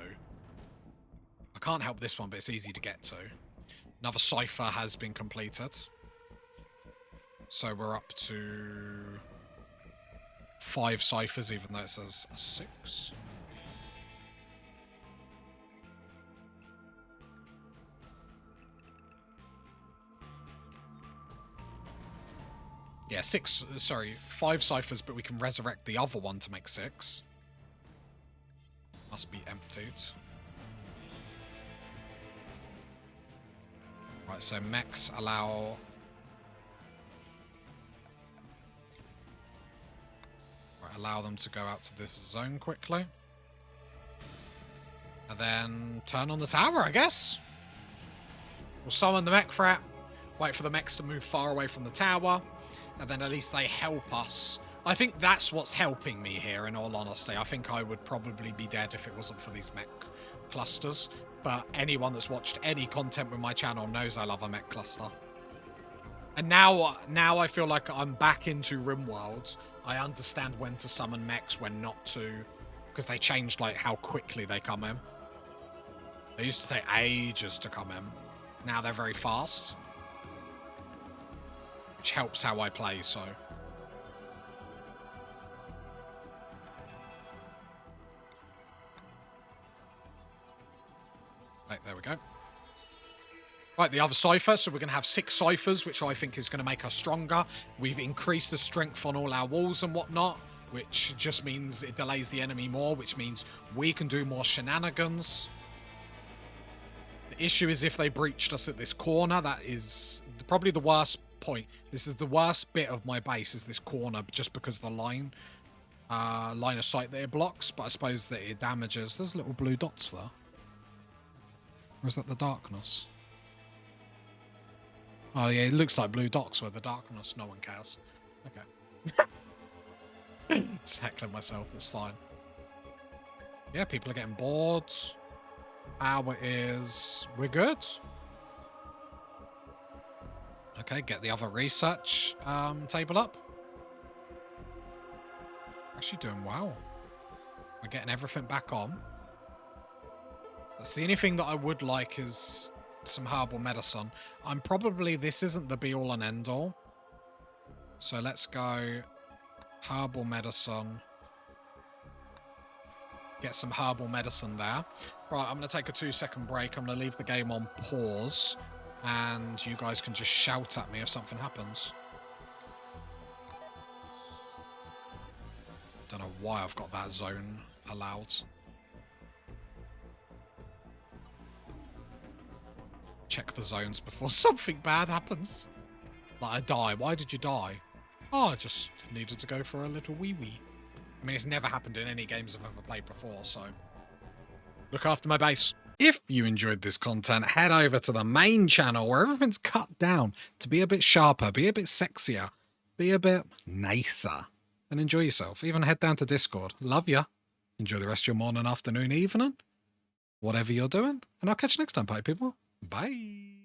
I can't help this one, but it's easy to get to. Another cipher has been completed. So we're up to 5 ciphers, even though it says 6. Yeah, 6, sorry, 5 ciphers, but we can resurrect the other one to make 6. Must be emptied. Right, so mechs allow... Right, allow them to go out to this zone quickly. And then turn on the tower, I guess. We'll summon the mech threat. Wait for the mechs to move far away from the tower. And then at least they help us. I think that's what's helping me here, in all honesty. I think I would probably be dead if it wasn't for these mech clusters. But anyone that's watched any content with my channel knows I love a mech cluster. And now I feel like I'm back into Rimworld. I understand when to summon mechs, when not to. Because they changed like how quickly they come in. They used to take ages to come in. Now they're very fast. Which helps how I play, so. Right, there we go. Right, the other cipher. So we're going to have 6 ciphers, which I think is going to make us stronger. We've increased the strength on all our walls and whatnot, which just means it delays the enemy more, which means we can do more shenanigans. The issue is if they breached us at this corner, that is probably the worst point. This is the worst bit of my base, is this corner, just because of the line of sight that it blocks, but I suppose that it damages. There's little blue dots there. Or is that the darkness? Oh yeah, it looks like blue dots with the darkness. No one cares. Okay. Just heckling myself, that's fine. Yeah, people are getting bored. Power is... We're good. Okay, get the other research table up. Actually doing well. We're getting everything back on. That's the only thing that I would like is some herbal medicine. This isn't the be-all and end-all. So let's go herbal medicine. Get some herbal medicine there. Right, I'm going to take a 2-second break. I'm going to leave the game on pause. And you guys can just shout at me if something happens. Don't know why I've got that zone allowed. Check the zones before something bad happens. Like I die. Why did you die? Oh, I just needed to go for a little wee-wee. I mean, it's never happened in any games I've ever played before, so... Look after my base. If you enjoyed this content, head over to the main channel where everything's cut down to be a bit sharper, be a bit sexier, be a bit nicer, and enjoy yourself. Even head down to Discord. Love ya. Enjoy the rest of your morning, afternoon, evening, whatever you're doing. And I'll catch you next time, party people. Bye.